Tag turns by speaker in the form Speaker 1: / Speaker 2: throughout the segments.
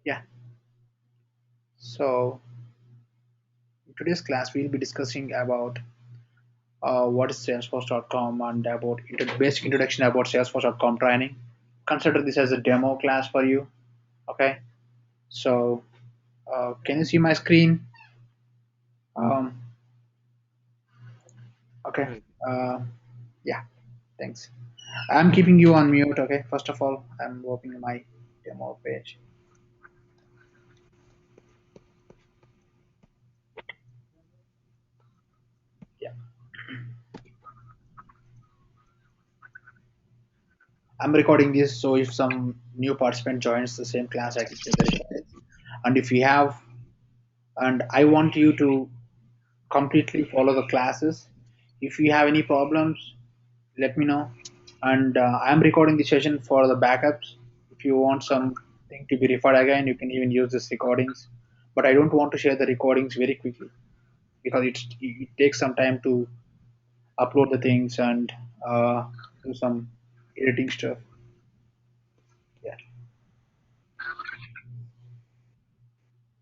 Speaker 1: Yeah, so in today's class we'll be discussing about what is Salesforce.com and about basic introduction about Salesforce.com training. Consider this as a demo class for you. Okay, so can you see my screen? Um, okay,
Speaker 2: Right.
Speaker 1: uh, yeah, thanks. I'm keeping you on mute. Okay, first of all, I'm opening my demo page. Yeah, I'm recording this, so if some new participant joins the same class, I can share the recording. And if you have, and I want you to completely follow the classes. If you have any problems, let me know. And I'm recording the session for the backups. If you want something to be referred again, you can even use these recordings. But I don't want to share the recordings very quickly because it takes some time to upload the things and uh, do some editing stuff. Yeah,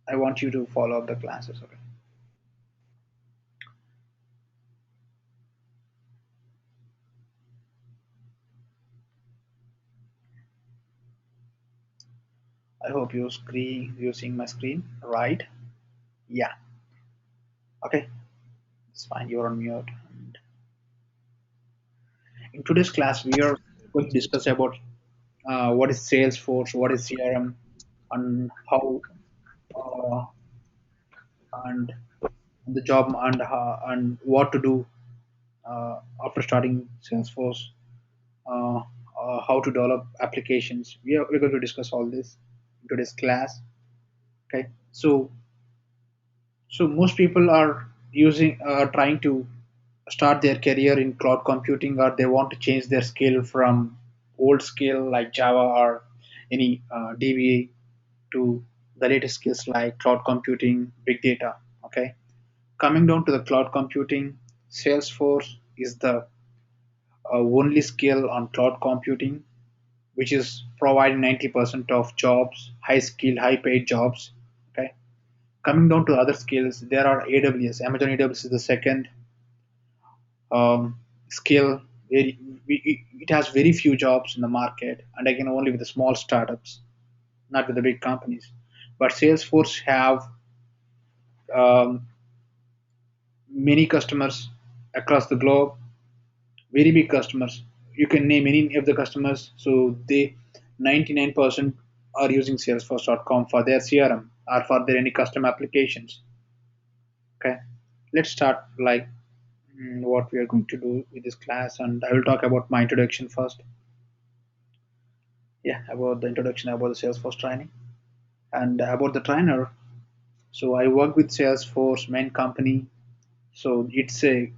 Speaker 1: I want you to follow up the classes. Okay. I hope you're seeing my screen, right? Yeah. Okay. It's fine. You're on mute. And in today's class, we are going to discuss about what is Salesforce, what is CRM, and how uh, and the job and what to do after starting Salesforce, how to develop applications. We're going to discuss all this in today's class. Okay, so most people are trying to start their career in cloud computing, or they want to change their skill from old skill like Java or any DBA to the latest skills like cloud computing, big data. Okay, coming down to the cloud computing, Salesforce is the only skill on cloud computing which is providing 90% of jobs, high skill, high paid jobs. Okay, coming down to other skills, there are AWS. Amazon AWS is the second skill where it has very few jobs in the market, and again only with the small startups, not with the big companies. But Salesforce have um, many customers across the globe, very big customers. You can name any of the customers. So they 99% are using Salesforce.com for their CRM or for their any custom applications. Okay, let's start like what we are going to do with this class, and I will talk about my introduction first. Yeah, about the introduction about the Salesforce training and about the trainer. So I work with Salesforce main company. So it's a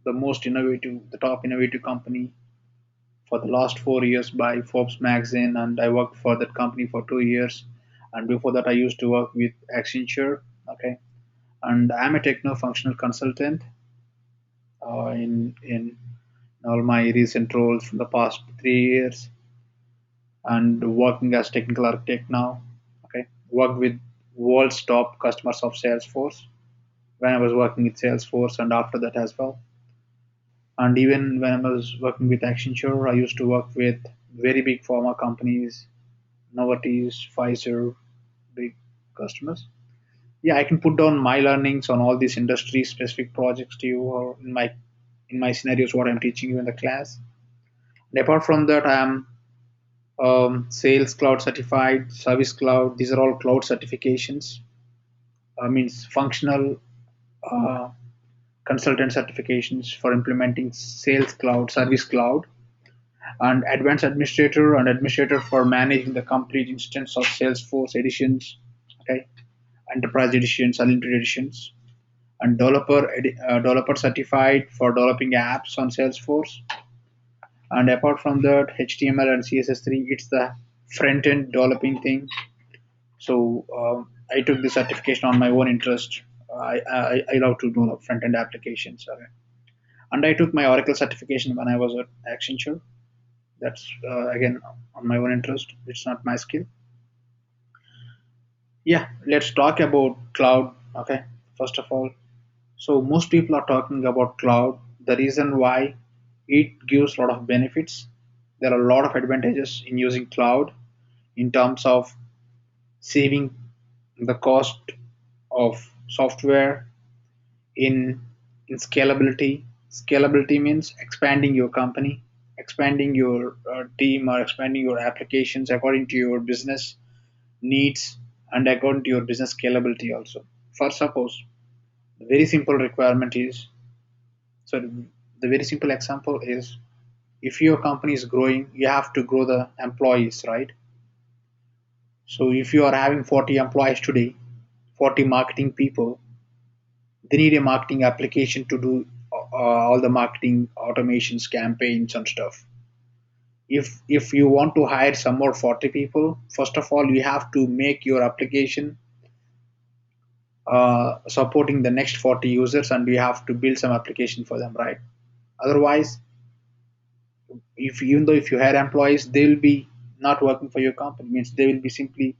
Speaker 1: the most innovative, the top innovative company for the last 4 years by Forbes magazine, and I worked for that company for 2 years. And before that, I used to work with Accenture. Okay, and I'm a techno-functional consultant in all my recent roles from the past 3 years, and working as technical architect now. Okay, worked with world's top customers of Salesforce when I was working with Salesforce, and after that as well. And even when I was working with Accenture, I used to work with very big pharma companies, Novartis, Pfizer, big customers. Yeah, I can put down my learnings on all these industry specific projects to you, or in my scenarios what I'm teaching you in the class. And apart from that, I am Sales Cloud certified, Service Cloud. These are all cloud certifications. Means functional uh, consultant certifications for implementing Sales Cloud, Service Cloud, and Advanced Administrator and Administrator for managing the complete instance of Salesforce editions. Okay, Enterprise editions, Unlimited editions, and developer certified for developing apps on Salesforce. And apart from that, HTML and CSS3, it's the front end developing thing. So I took the certification on my own interest. I love to develop front end applications. Okay. And I took my Oracle certification when I was at Accenture. That's again on my own interest. It's not my skill. Yeah, let's talk about cloud. Okay, first of all, so most people are talking about cloud. The reason why it gives a lot of benefits. There are a lot of advantages in using cloud in terms of saving the cost of software in in scalability. Scalability means expanding your company, expanding your team, or expanding your applications according to your business needs and according to your business scalability also. For suppose, the very simple requirement is, so the very simple example is, if your company is growing, you have to grow the employees, right? So if you are having 40 employees today, 40 marketing people, they need a marketing application to do all the marketing automations, campaigns, and stuff. If you want to hire some more 40 people, first of all, you have to make your application supporting the next 40 users, and you have to build some application for them, right? Otherwise, if even though if you hire employees, they will be not working for your company, means they will be simply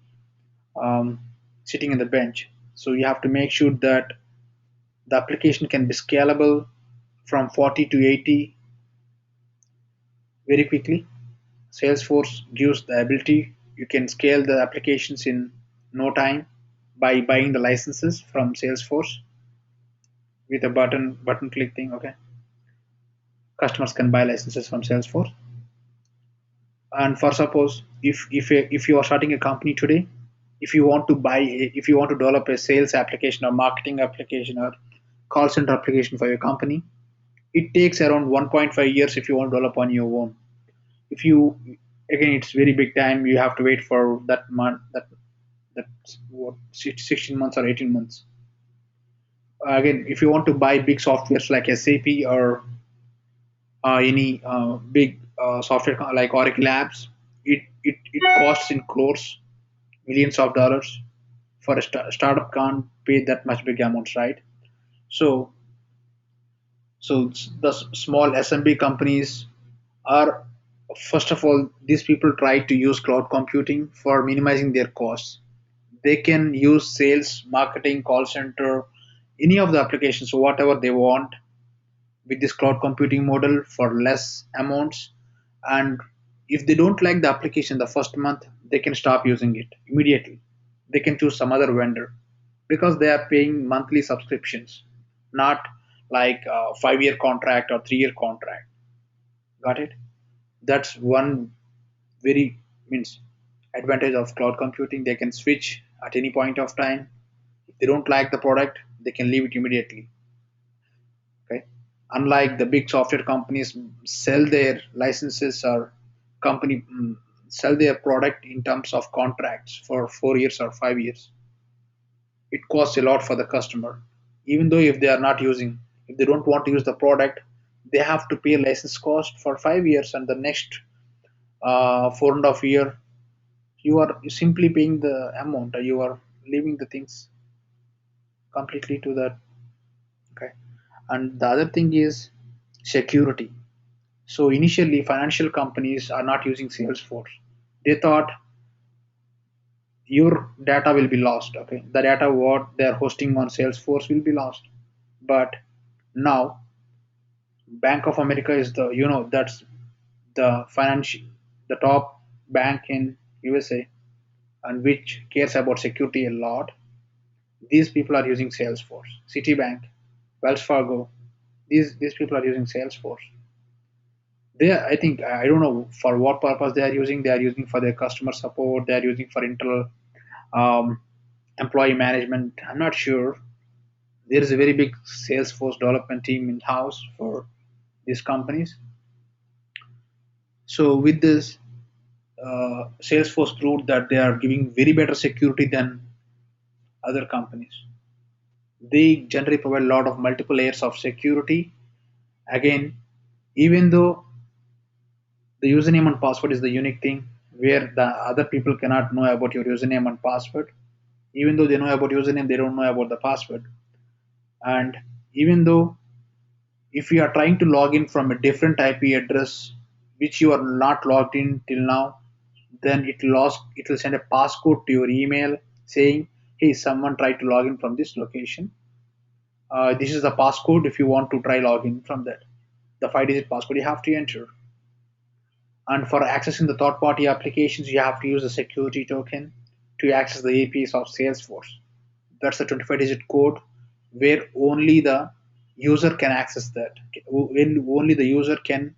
Speaker 1: um, sitting in the bench. So you have to make sure that the application can be scalable from 40 to 80 very quickly. Salesforce gives the ability, you can scale the applications in no time by buying the licenses from Salesforce with a button click thing. Okay, customers can buy licenses from Salesforce. And for suppose, if you are starting a company today, if you want to if you want to develop a sales application or marketing application or call center application for your company, it takes around 1.5 years if you want to develop on your own. If you, again, it's very big time, you have to wait for that month, that's what, 16 months or 18 months. Again, if you want to buy big softwares like SAP or any big software like Oracle Labs, it costs in crores, millions of dollars. For a startup can't pay that much big amounts, right? So the small SMB companies are, first of all, these people try to use cloud computing for minimizing their costs. They can use sales, marketing, call center, any of the applications, whatever they want, with this cloud computing model for less amounts. And if they don't like the application the first month, they can stop using it immediately. They can choose some other vendor because they are paying monthly subscriptions, not like a 5 year contract or 3 year contract. Got it? That's one very, means, advantage of cloud computing. They can switch at any point of time. If they don't like the product, they can leave it immediately. Okay, unlike the big software companies sell their licenses or company sell their product in terms of contracts for 4 years or 5 years. It costs a lot for the customer, even though if they are not using, if they don't want to use the product, they have to pay license cost for 5 years, and the next 4.5 year, you are simply paying the amount, you are leaving the things completely to that. Okay, and the other thing is security. So initially, financial companies are not using Salesforce. They thought your data will be lost. Okay, the data what they are hosting on Salesforce will be lost. But now, Bank of America is the, that's the financial, the top bank in USA, and which cares about security a lot. These people are using Salesforce. Citibank, Wells Fargo, these people are using Salesforce. They, I think, I don't know for what purpose they are using. They are using for their customer support. They are using for internal um, employee management. I'm not sure. There is a very big Salesforce development team in house for these companies. So with this, Salesforce proved that they are giving very better security than other companies. They generally provide a lot of multiple layers of security. Again, even though the username and password is the unique thing where the other people cannot know about your username and password. Even though they know about username, they don't know about the password. And even though if you are trying to log in from a different IP address which you are not logged in till now, then it will send a passcode to your email saying hey, someone tried to log in from this location. This is the passcode if you want to try login from that. The 5-digit passcode you have to enter. And for accessing the third party applications, you have to use a security token to access the APIs of Salesforce. That's a 25-digit code where only the user can access that. When only the user can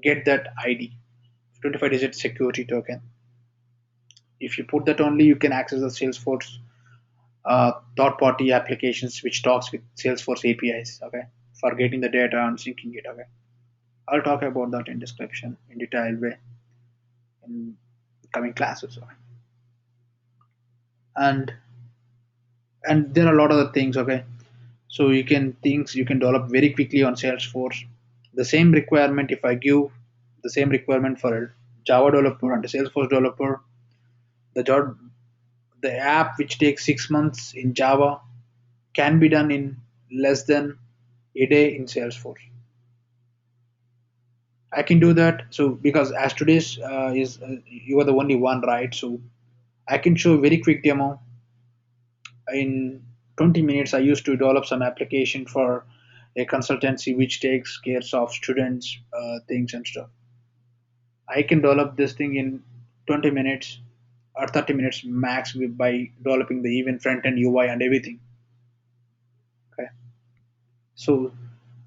Speaker 1: get that ID, 25-digit security token. If you put that only, you can access the Salesforce third-party applications which talks with Salesforce APIs. Okay, for getting the data and syncing it. Okay, I'll talk about that in description in detailed way in coming classes. Okay? And there are a lot of other things. Okay, so you can develop very quickly on Salesforce. The same requirement, if I give the same requirement for a Java developer and a Salesforce developer, the job the app which takes 6 months in Java can be done in less than a day in Salesforce. I can do that. So because as today's is you are the only one, right? So I can show a very quick demo in 20 minutes. I used to develop some application for a consultancy which takes care of students things and stuff. I can develop this thing in 20 minutes or 30 minutes max by developing the even front end UI and everything. Okay, so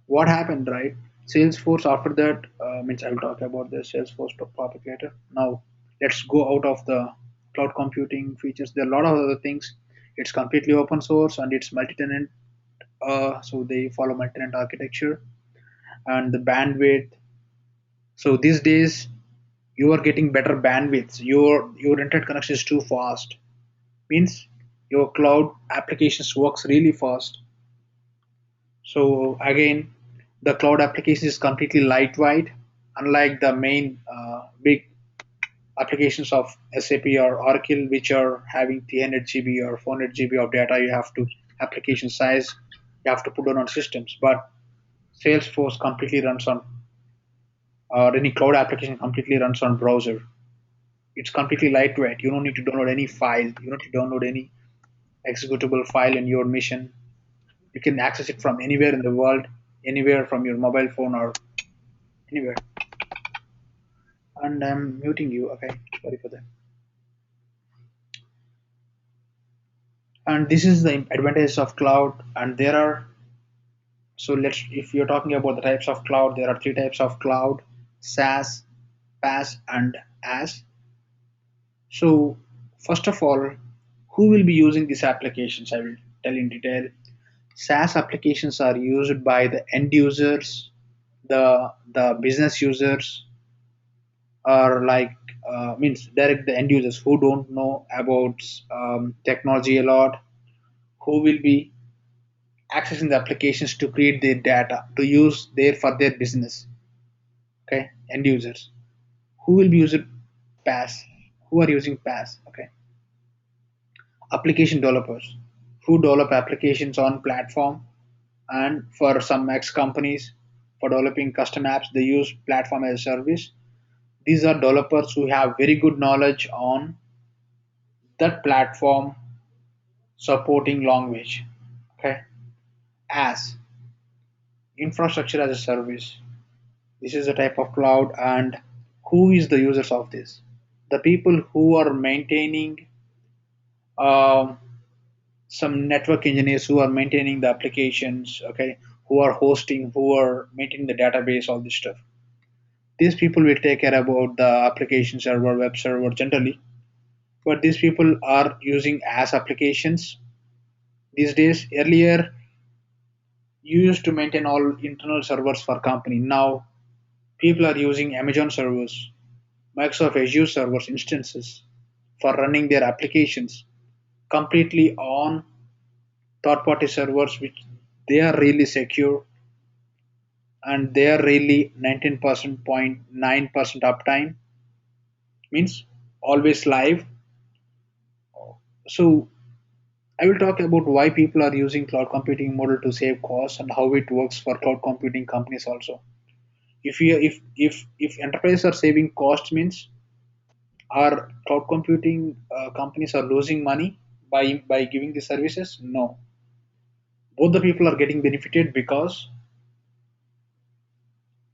Speaker 1: what happened, right? Salesforce after that means I'll talk about the Salesforce topic later. Now let's go out of the cloud computing features. There are a lot of other things. It's completely open source and it's multi-tenant, so they follow multi-tenant architecture and the bandwidth. So these days you are getting better bandwidths. Your internet connection is too fast. Means your cloud applications works really fast. So again, the cloud application is completely lightweight, unlike the main big applications of SAP or Oracle, which are having 300 GB or 400 GB of data. You have to application size you have to put on systems. But Salesforce completely runs on, or any cloud application completely runs on browser. It's completely lightweight. You don't need to download any file. You don't need to download any executable file in your mission. You can access it from anywhere in the world, anywhere from your mobile phone or anywhere. And I'm muting you. Okay, sorry for that. And this is the advantage of cloud. And there are, so let's, if you're talking about the types of cloud, there are three types of cloud: SaaS, PaaS, and as. So first of all, who will be using these applications? I will tell in detail. SaaS applications are used by the end users, the business users, or like means direct the end users who don't know about technology a lot, who will be accessing the applications to create their data to use their for their business. Okay, end users who will be using PaaS, who are using PaaS. Okay, application developers who develop applications on platform, and for some X companies for developing custom apps they use platform as a service. These are developers who have very good knowledge on that platform supporting language. Okay, as infrastructure as a service. This is a type of cloud, and who is the users of this? The people who are maintaining, um, some network engineers who are maintaining the applications. Okay, who are hosting, who are maintaining the database, all this stuff. These people will take care about the application server, web server generally. But these people are using as applications these days. Earlier, you used to maintain all internal servers for company. Now people are using Amazon servers, Microsoft Azure servers instances for running their applications completely on third-party servers, which they are really secure and they are really 19.9% uptime, means always live. So I will talk about why people are using cloud computing model to save costs and how it works for cloud computing companies also. If enterprises are saving costs, means our cloud computing companies are losing money. by giving the services? No, both the people are getting benefited, because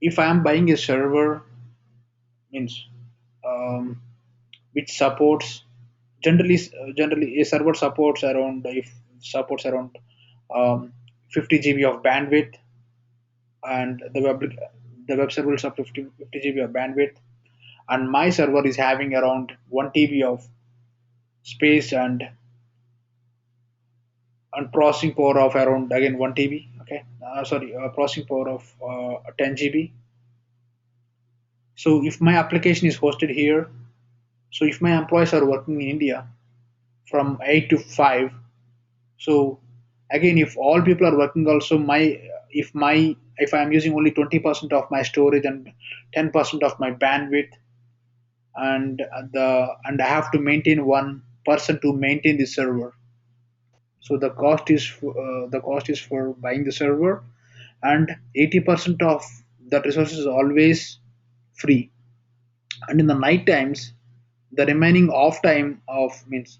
Speaker 1: if I am buying a server, means um, which supports, generally a server supports around, if supports around um, 50 GB of bandwidth, and the web server is up to 50 GB of bandwidth, and my server is having around 1 TB of space, and processing power of around, again, 1 TB. Okay, sorry, processing power of 10 GB. So if my application is hosted here, so if my employees are working in India from 8 to 5, so again, if all people are working also, if I am using only 20% of my storage and 10% of my bandwidth, and I have to maintain one person to maintain the server. So the cost is for buying the server, and 80% of that resources is always free. And in the night times, the remaining off time of, means,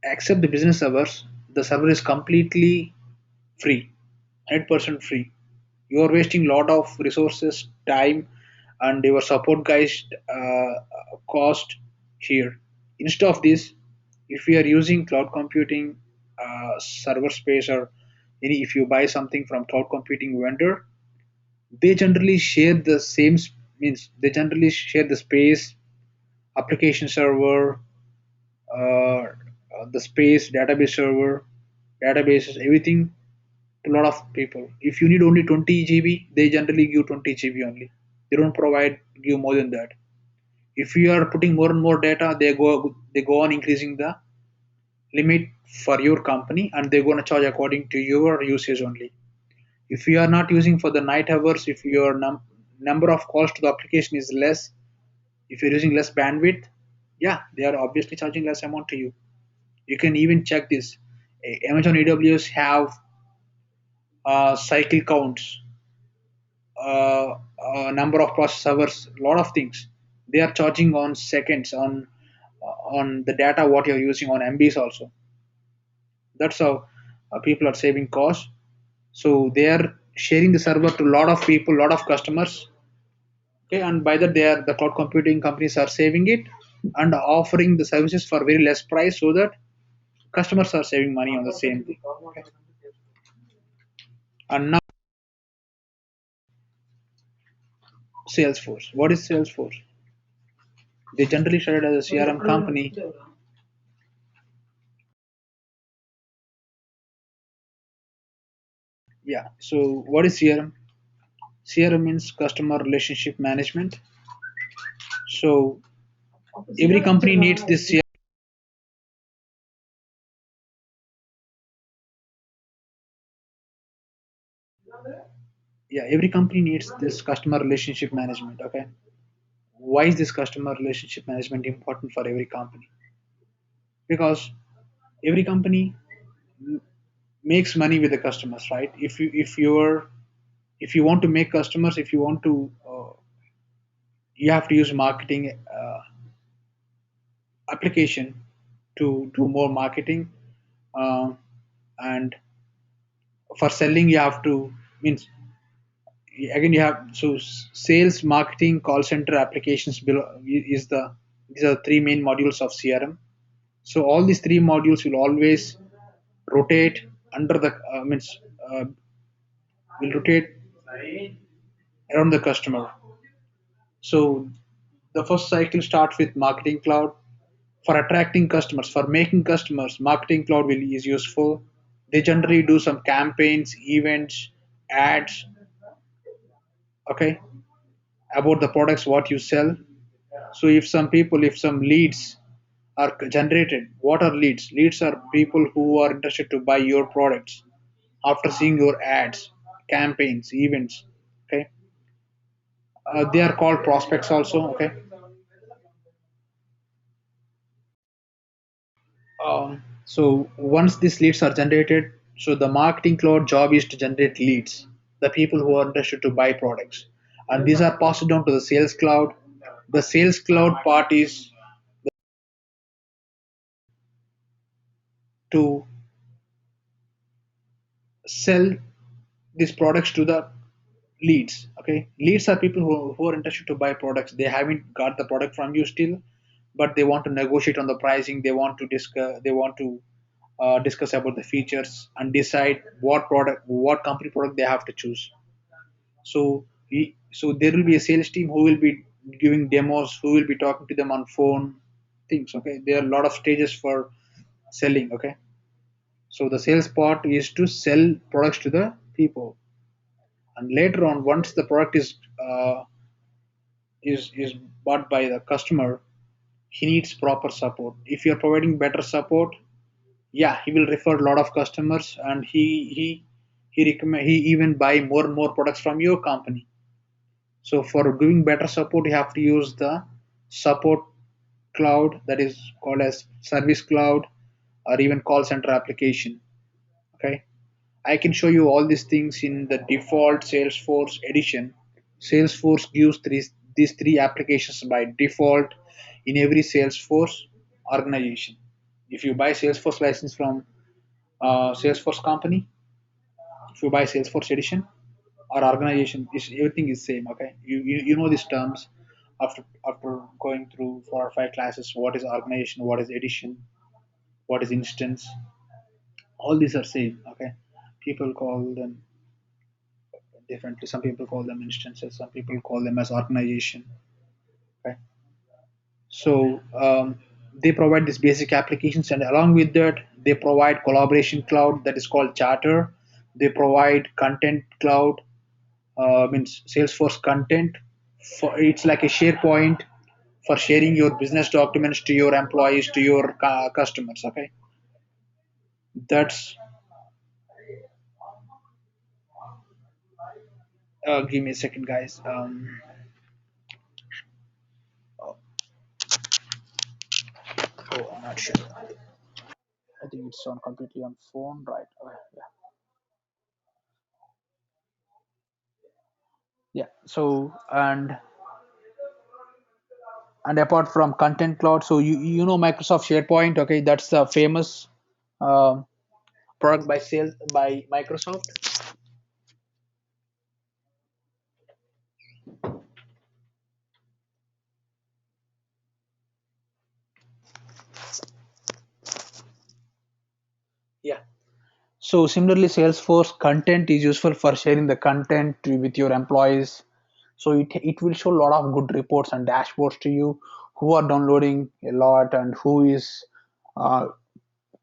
Speaker 1: except the business hours, the server is completely free, 100% free. You are wasting lot of resources, time, and your support guys cost here. Instead of this, if you are using cloud computing server space, or if you buy something from cloud computing vendor, they generally share the same, means they generally share the space, application server, uh, the space, database server, databases, everything, to a lot of people. If you need only 20 GB, they generally give 20 GB only. They don't give more than that. If you are putting more and more data, they go on increasing the limit for your company, and they're going to charge according to your usage only. If you are not using for the night hours, if your number of calls to the application is less, if you're using less bandwidth, yeah, they are obviously charging less amount to you. You can even check this. Amazon AWS have cycle counts, number of process hours, lot of things. They are charging on seconds, on the data what you're using, on MBs also. That's how people are saving cost. So they are sharing the server to a lot of people, lot of customers. Okay, and by that, the cloud computing companies are saving it and offering the services for very less price, so that customers are saving money on the same thing. Okay. And now, Salesforce. What is Salesforce? They generally started as a CRM company. Yeah. So what is CRM? CRM means customer relationship management. So every company needs this CRM. Yeah, every company needs this customer relationship management. Okay. Why is this customer relationship management important for every company? Because every company makes money with the customers, right? If you want to make customers, if you want to, you have to use marketing application to do more marketing, uh, and for selling you have to, means, again, you have, so sales, marketing, call center, applications below is the these are three main modules of CRM. So all these three modules will always rotate under the, means, will rotate around the customer. So the first cycle starts with marketing cloud. For attracting customers, for making customers, marketing cloud is useful. They generally do some campaigns, events, ads, okay, about the products what you sell. So if some leads are generated, what are leads? Leads are people who are interested to buy your products after seeing your ads, campaigns, events. Okay, they are called prospects also. Okay. So once these leads are generated, so the marketing cloud job is to generate leads, the people who are interested to buy products, and these are passed down to the sales cloud. The sales cloud part is to sell these products to the leads. Okay, leads are people who are interested to buy products. They haven't got the product from you still, but they want to negotiate on the pricing. They want to discuss about the features and decide what company product they have to choose. So there will be a sales team who will be giving demos, who will be talking to them on phone things. Okay, there are a lot of stages for selling. Okay, so the sales part is to sell products to the people, and later on, once the product is bought by the customer, he needs proper support. If you're providing better support, yeah, he will refer a lot of customers, and he even buy more and more products from your company. So for giving better support, you have to use the support cloud, that is called as service cloud, or even call center application. Okay, I can show you all these things in the default Salesforce edition. Salesforce gives these three applications by default in every Salesforce organization. If you buy Salesforce license from Salesforce company, if you buy Salesforce edition or organization, everything is same. Okay, you know these terms after going through 4 or 5 classes. What is organization? What is edition? What is instance? All these are same. Okay, people call them differently. Some people call them instances. Some people call them as organization. Okay, so they provide these basic applications, and along with that, they provide collaboration cloud that is called Charter. They provide content cloud, means Salesforce content. For it's like a SharePoint for sharing your business documents to your employees, to your customers. Okay, that's give me a second, guys. Oh, I'm not sure. I think it's on completely on phone, right? Okay, yeah. Yeah. So and apart from content cloud, so you know Microsoft SharePoint. Okay, that's the famous uh, product by Microsoft. Yeah. So similarly, Salesforce content is useful for sharing the content with your employees. So it will show a lot of good reports and dashboards to you who are downloading a lot and who is uh,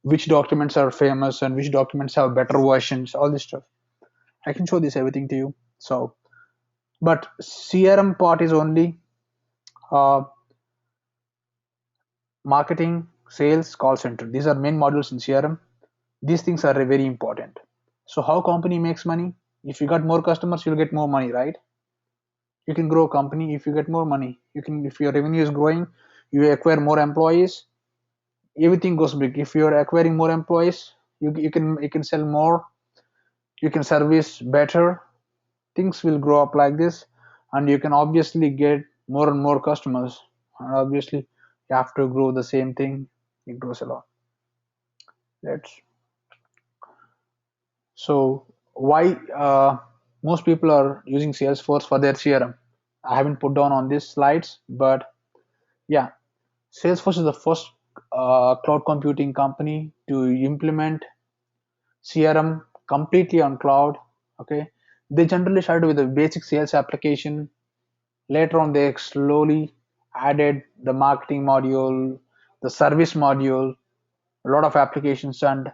Speaker 1: which documents are famous and which documents have better versions. All this stuff. I can show this everything to you. So, but CRM part is only uh, marketing, sales, call center. These are main modules in CRM. These things are very important. So how company makes money? If you got more customers, you'll get more money, right? You can grow a company if you get more money. You can, if your revenue is growing, you acquire more employees, everything goes big. If you're acquiring more employees, you can sell more, you can service better, things will grow up like this, and you can obviously get more and more customers. And obviously you have to grow the same thing, it grows a lot. Let's So why most people are using Salesforce for their CRM? I haven't put down on these slides, but yeah, Salesforce is the first cloud computing company to implement CRM completely on cloud. Okay, they generally started with a basic sales application. Later on, they slowly added the marketing module, the service module, a lot of applications, and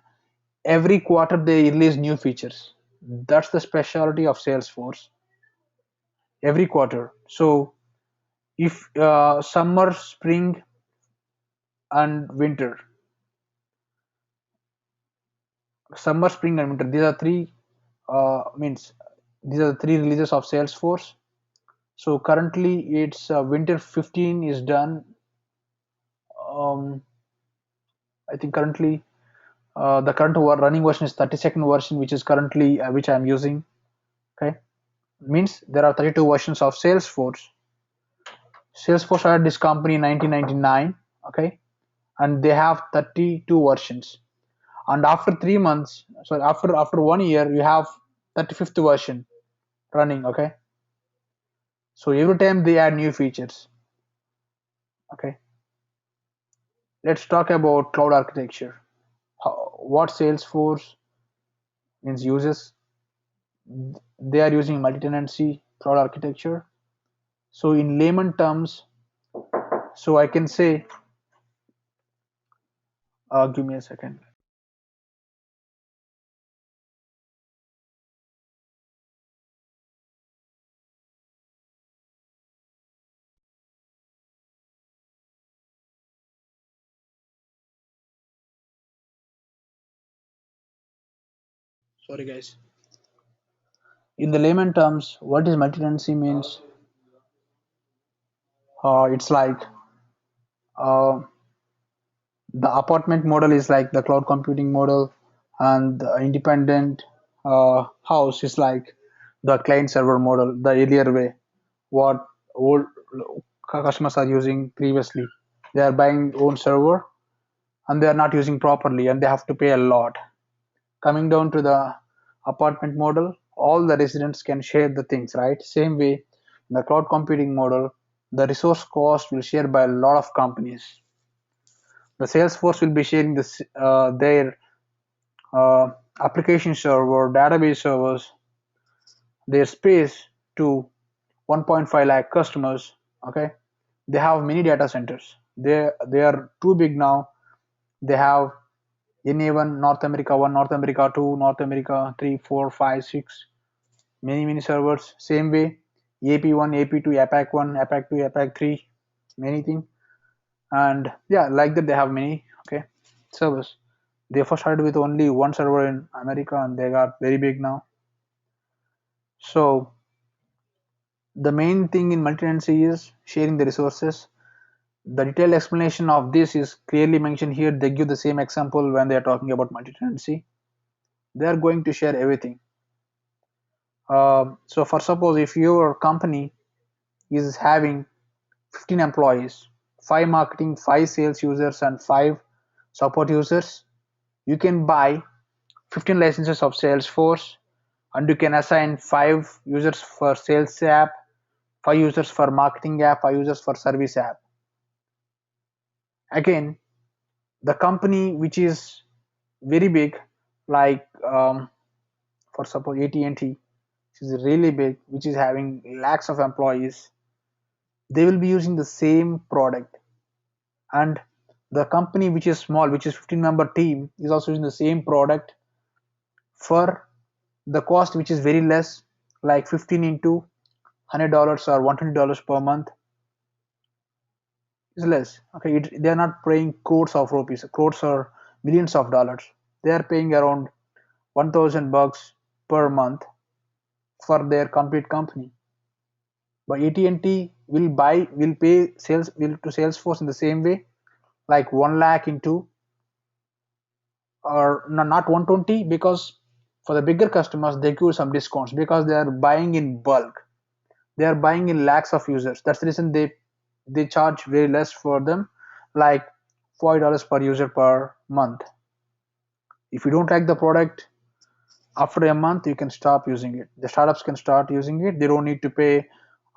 Speaker 1: every quarter they release new features. That's the specialty of Salesforce. Every quarter. So if summer, spring, and winter, summer, spring, and winter, these are three means these are the three releases of Salesforce. So currently, it's winter 15 is done. Um, I think currently the current running version is 32nd version, which is currently which I'm using. Okay, means there are 32 versions of Salesforce. Salesforce started this company in 1999. Okay, and they have 32 versions. and after 3 months, so after 1 year, you have 35th version running. Okay, so every time they add new features. Okay, let's talk about cloud architecture. What Salesforce means uses, they are using multi-tenancy cloud architecture. So in layman terms, so I can say, give me a second. Sorry guys. In the layman terms, what is multi-tenancy means, it's like, uh, the apartment model is like the cloud computing model, and the independent house is like the client server model, the earlier way, what old customers are using previously. They are buying own server and they are not using properly and they have to pay a lot. Coming down to the apartment model, all the residents can share the things, right? Same way, in the cloud computing model, the resource cost will share by a lot of companies. The Salesforce will be sharing their uh, application server, database servers, their space to 1.5 lakh customers. Okay, they have many data centers. They are too big now. They have NA1 North America 1, North America 2, North America 3, 4, 5, 6, many servers. Same way, AP1, AP2, APAC 1, APAC 2, APAC 3, many things. And yeah, like that they have many, okay, servers. They first started with only one server in America and they got very big now. So the main thing in multi-tenancy is sharing the resources. The detailed explanation of this is clearly mentioned here. They give the same example when they are talking about multi-tenancy. They are going to share everything. So for suppose if your company is having 15 employees, 5 marketing, 5 sales users and 5 support users, you can buy 15 licenses of Salesforce and you can assign 5 users for sales app, 5 users for marketing app, 5 users for service app. Again, the company which is very big, like, for suppose AT&T, which is really big, which is having lakhs of employees, they will be using the same product. And the company which is small, which is 15-member team, is also using the same product for the cost which is very less, like 15 into $100 or $120 per month is less. Okay, they are not paying crores of rupees, crores or millions of dollars. They are paying around 1,000 bucks per month for their complete company. But AT&T will pay sales will to Salesforce in the same way, like 1 lakh into, or no, not 120, because for the bigger customers they give some discounts because they are buying in bulk. They are buying in lakhs of users. That's the reason they charge very less for them, like $40 per user per month. If you don't like the product, after a month you can stop using it. The startups can start using it. They don't need to pay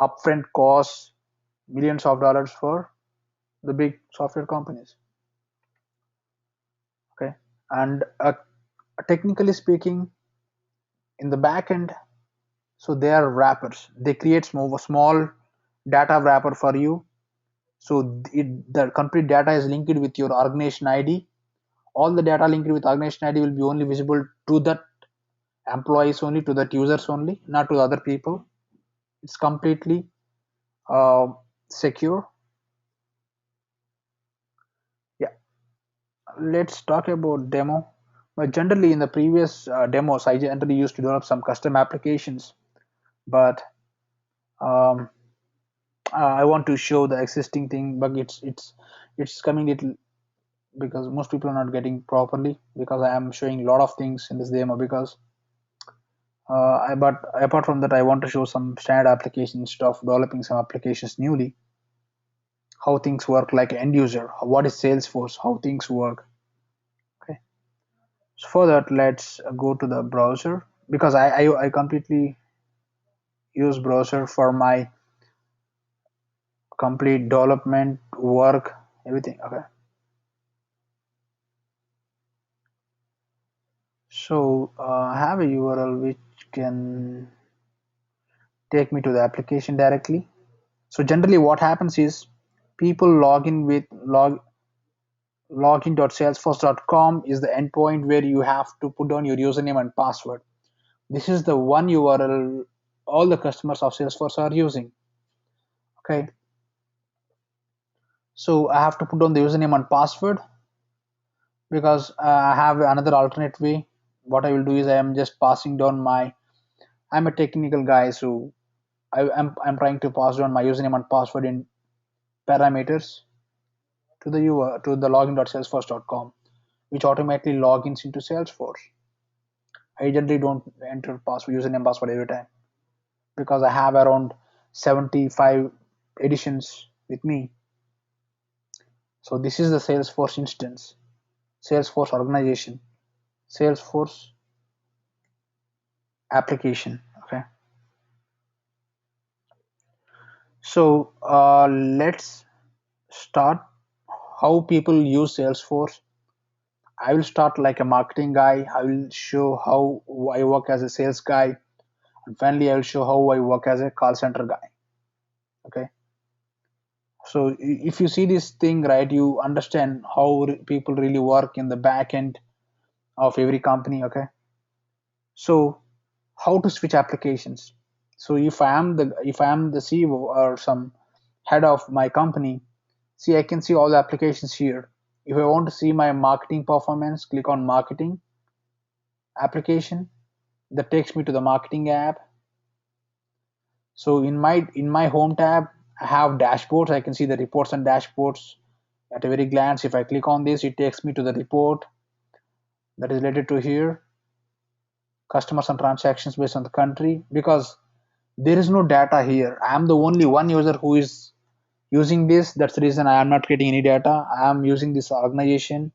Speaker 1: upfront costs, millions of dollars for the big software companies. Okay, and technically speaking, in the back end, so they are wrappers. They create small data wrapper for you. So the complete data is linked with your organization ID. All the data linked with organization ID will be only visible to that employees only, to that users only, not to the other people. It's completely uh, secure. Yeah, let's talk about demo. But generally, in the previous demos, I generally used to develop some custom applications, but um, I want to show the existing thing, but it's coming little because most people are not getting properly because I am showing a lot of things in this demo because but apart from that I want to show some standard application stuff, developing some applications newly, how things work like end user, what is Salesforce, how things work. Okay, So for that, let's go to the browser because I completely use browser for my complete development work, everything. Okay, so I have a URL which can take me to the application directly. So generally what happens is people log in with login.salesforce.com is the endpoint where you have to put down your username and password. This is the one URL all the customers of Salesforce are using. Okay, so I have to put down the username and password because I have another alternate way. What I will do is I am just passing down my. I'm a technical guy, so I'm trying to pass down my username and password in parameters to the to the login.salesforce.com, which automatically logins into Salesforce. I generally don't enter password username password every time because I have around 75 editions with me. So this is the Salesforce instance, Salesforce organization, Salesforce application. Okay, so let's start how people use Salesforce. I will start like a marketing guy. I will show how I work as a sales guy, and finally I will show how I work as a call center guy. Okay, so if you see this thing right, you understand how people really work in the back end of every company. Okay, so how to switch applications. So if I am the CEO or some head of my company, see, I can see all the applications here. If I want to see my marketing performance, click on marketing application. That takes me to the marketing app. So in my home tab, I have dashboards. I can see the reports and dashboards at a very glance. If I click on this, it takes me to the report that is related to here, customers and transactions based on the country, because there is no data here. I am the only one user who is using this. That's the reason I am not getting any data. I am using this organization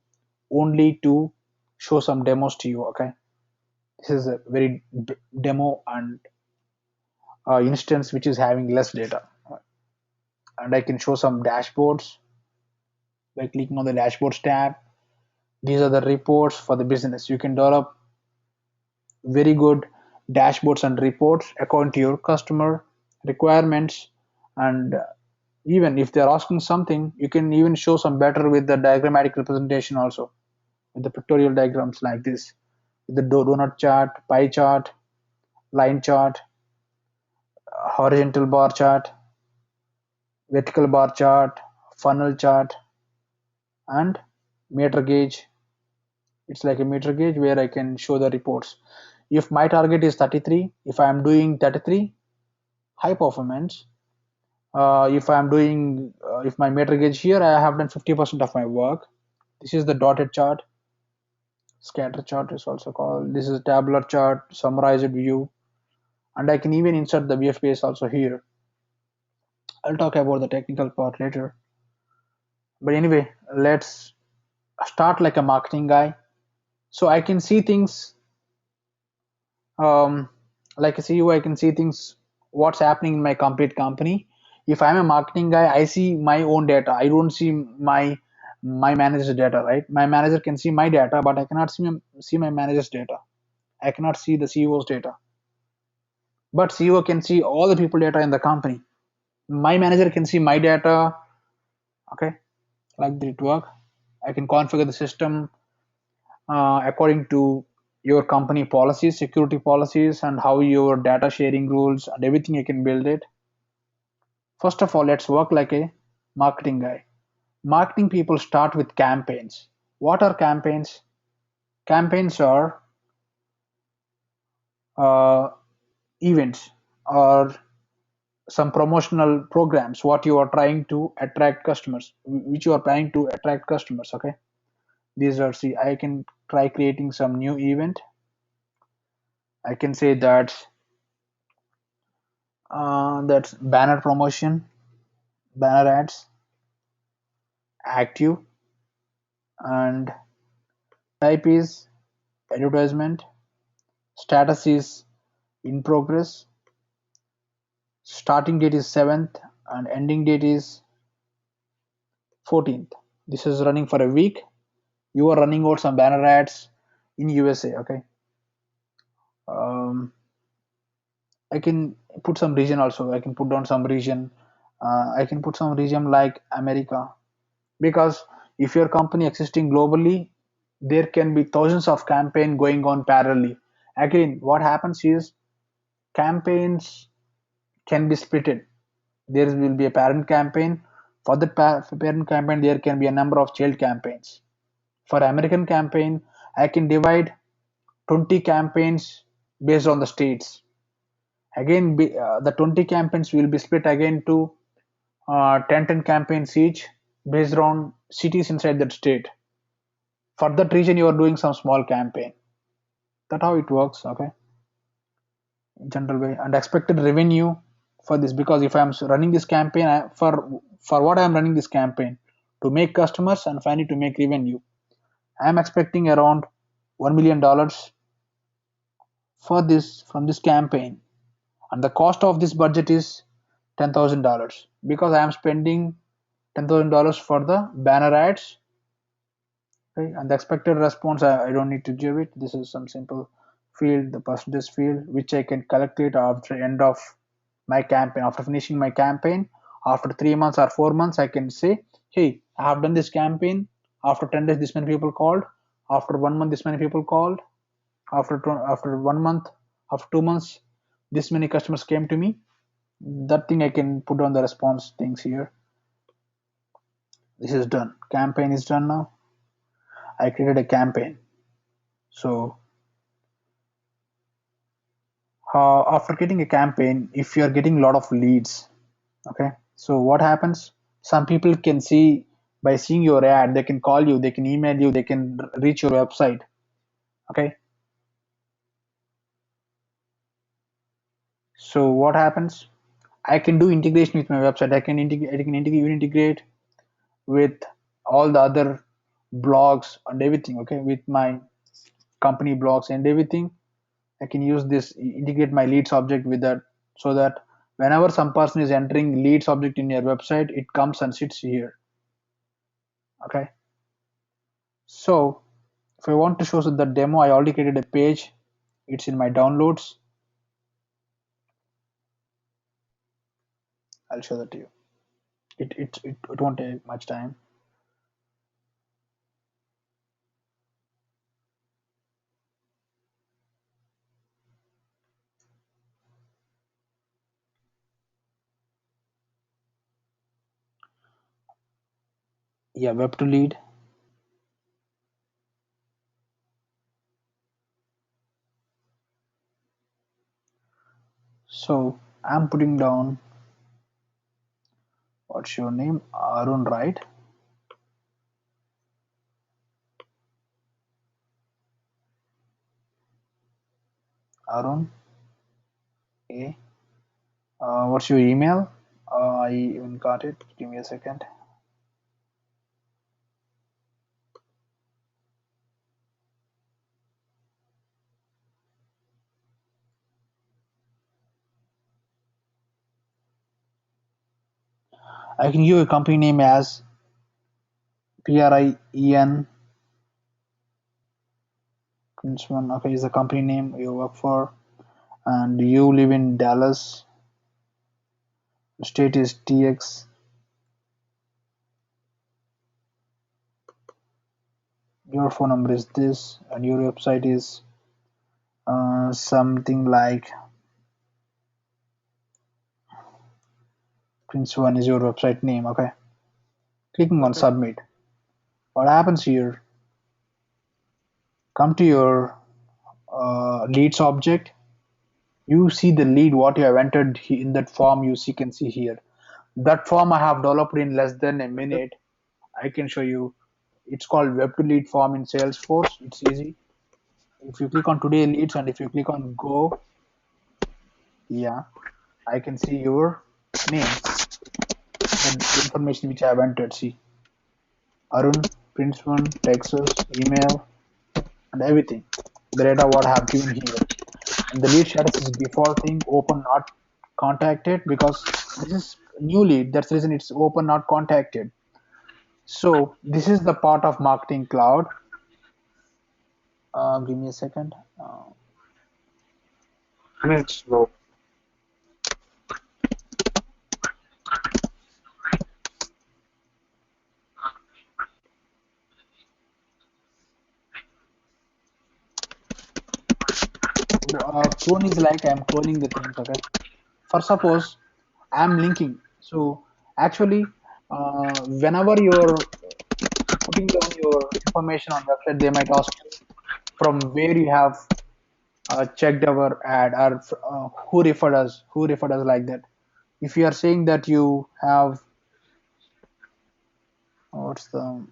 Speaker 1: only to show some demos to you. Okay, this is a very demo and instance which is having less data, and I can show some dashboards by clicking on the dashboards tab. These are the reports for the business. You can develop very good dashboards and reports according to your customer requirements, and even if they're asking something, you can even show some better with the diagrammatic representation also, with the pictorial diagrams like this, with the donut chart, pie chart, line chart, horizontal bar chart, vertical bar chart, funnel chart, and meter gauge. It's like a meter gauge where I can show the reports. If my target is 33, if I am doing 33 high performance, if I'm doing if my meter gauge here, I have done 50% of my work. This is the dotted chart. Scatter chart is also called. This is a tabular chart, summarized view, and I can even insert the VFPs also here. I'll talk about the technical part later. But anyway, let's start like a marketing guy. So I can see things, um, like a CEO, I can see things what's happening in my complete company. If I'm a marketing guy, I see my own data. I don't see my manager's data, right? My manager can see my data, but I cannot see my manager's data. I cannot see the CEO's data. But CEO can see all the people data in the company. My manager can see my data. Okay, like that it work. I can configure the system according to your company policies, security policies, and how your data sharing rules and everything. You can build it. First of all, let's work like a marketing guy. Marketing people start with campaigns. What are campaigns? Campaigns are uh, events or some promotional programs what you are trying to attract customers, which you are trying to attract customers. Okay, these are, see, I can try creating some new event. I can say that that's banner promotion, banner ads, active, and type is advertisement, status is in progress, starting date is 7th and ending date is 14th. This is running for a week. You are running out some banner ads in USA. Okay. um, I can put some region also. I can put down some region. I can put some region like America, because if your company existing globally, there can be thousands of campaign going on parallelly. Again, what happens is campaigns can be splitted. There will be a parent campaign. For the parent campaign, there can be a number of child campaigns. For American campaign, I can divide 20 campaigns based on the states. Again, the 20 campaigns will be split again to 10 campaigns each based on cities inside that state. For that region, you are doing some small campaign. That's how it works, okay, in general way. And expected revenue for this, because if I'm running this campaign, for what I'm running this campaign, to make customers and finally to make revenue, I'm expecting around $1 million for this from this campaign, and the cost of this budget is $10,000, because I am spending $10,000 for the banner ads. Okay, and the expected response, I don't need to give it. This is some simple field, the percentage field, which I can calculate after end of my campaign. After finishing my campaign, after 3 months or 4 months, I can say, hey, I have done this campaign. After 10 days, this many people called. After 1 month, this many people called. After 1 month, after 2 months, this many customers came to me. That thing I can put on the response things here. This is done. Campaign is done now. I created a campaign. So after getting a campaign, if you are getting a lot of leads, okay, so what happens? Some people can see, by seeing your ad, they can call you, they can email you, they can reach your website. Okay, so what happens? I can do integration with my website. I can integrate with all the other blogs and everything. Okay, with my company blogs and everything, I can use this, integrate my leads object with that, so that whenever some person is entering leads object in your website, it comes and sits here. Okay, so if I want to show the demo, I already created a page. It's in my downloads. I'll show that to you. It won't take much time. Yeah, web to lead. So I'm putting down, what's your name? Arun, right? Arun. A. What's your email? I even got it. Give me a second. I can give a company name as PRIEN. This one, okay, is the company name you work for, and you live in Dallas. State is TX. Your phone number is this, and your website is something like Prince One is your website name. Okay, clicking on submit. What happens here? Come to your leads object. You see the lead what you have entered in that form. You see, can see here. That form I have developed in less than a minute. I can show you. It's called web to lead form in Salesforce. It's easy. If you click on today leads and if you click on go, yeah, I can see your name, the information which I have entered. See, Arun, Princeton, Texas, email, and everything. the data what I have given here. And the lead status is defaulting open not contacted because this is new lead. That's the reason it's open not contacted. So this is the part of Marketing Cloud. Give me a second.
Speaker 2: Minutes slow.
Speaker 1: Clone is like I'm cloning the things. Okay. For suppose I'm linking. So actually, whenever you're putting down your information on website, they might ask you from where you have checked our ad or who referred us like that. If you are saying that you have what's the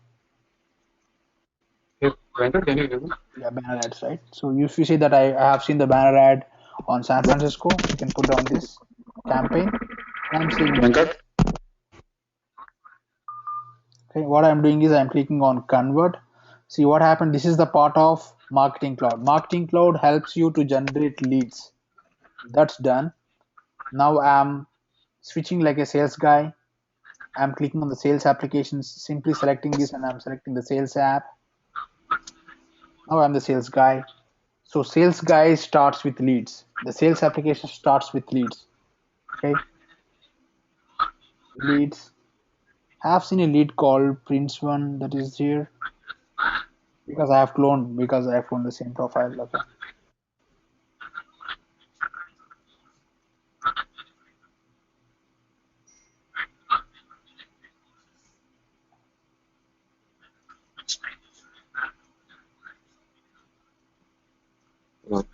Speaker 2: Hey, Venkat, can you hear me?
Speaker 1: yeah, banner ads, right? So if you say that I have seen the banner ad on San Francisco, you can put down this campaign. I'm saying
Speaker 2: Venkat?
Speaker 1: yes. Okay, what I'm doing is I'm clicking on convert. See what happened. This is the part of Marketing Cloud. Marketing Cloud helps you to generate leads. That's done. Now I'm switching like a sales guy. I'm clicking on the sales applications, simply selecting this, and I'm selecting the sales app. Now I'm the sales guy. So sales guy starts with leads. The sales application starts with leads. Okay, leads. Have seen a lead called Prince one that is here because I have cloned the same profile. Okay.
Speaker 2: No.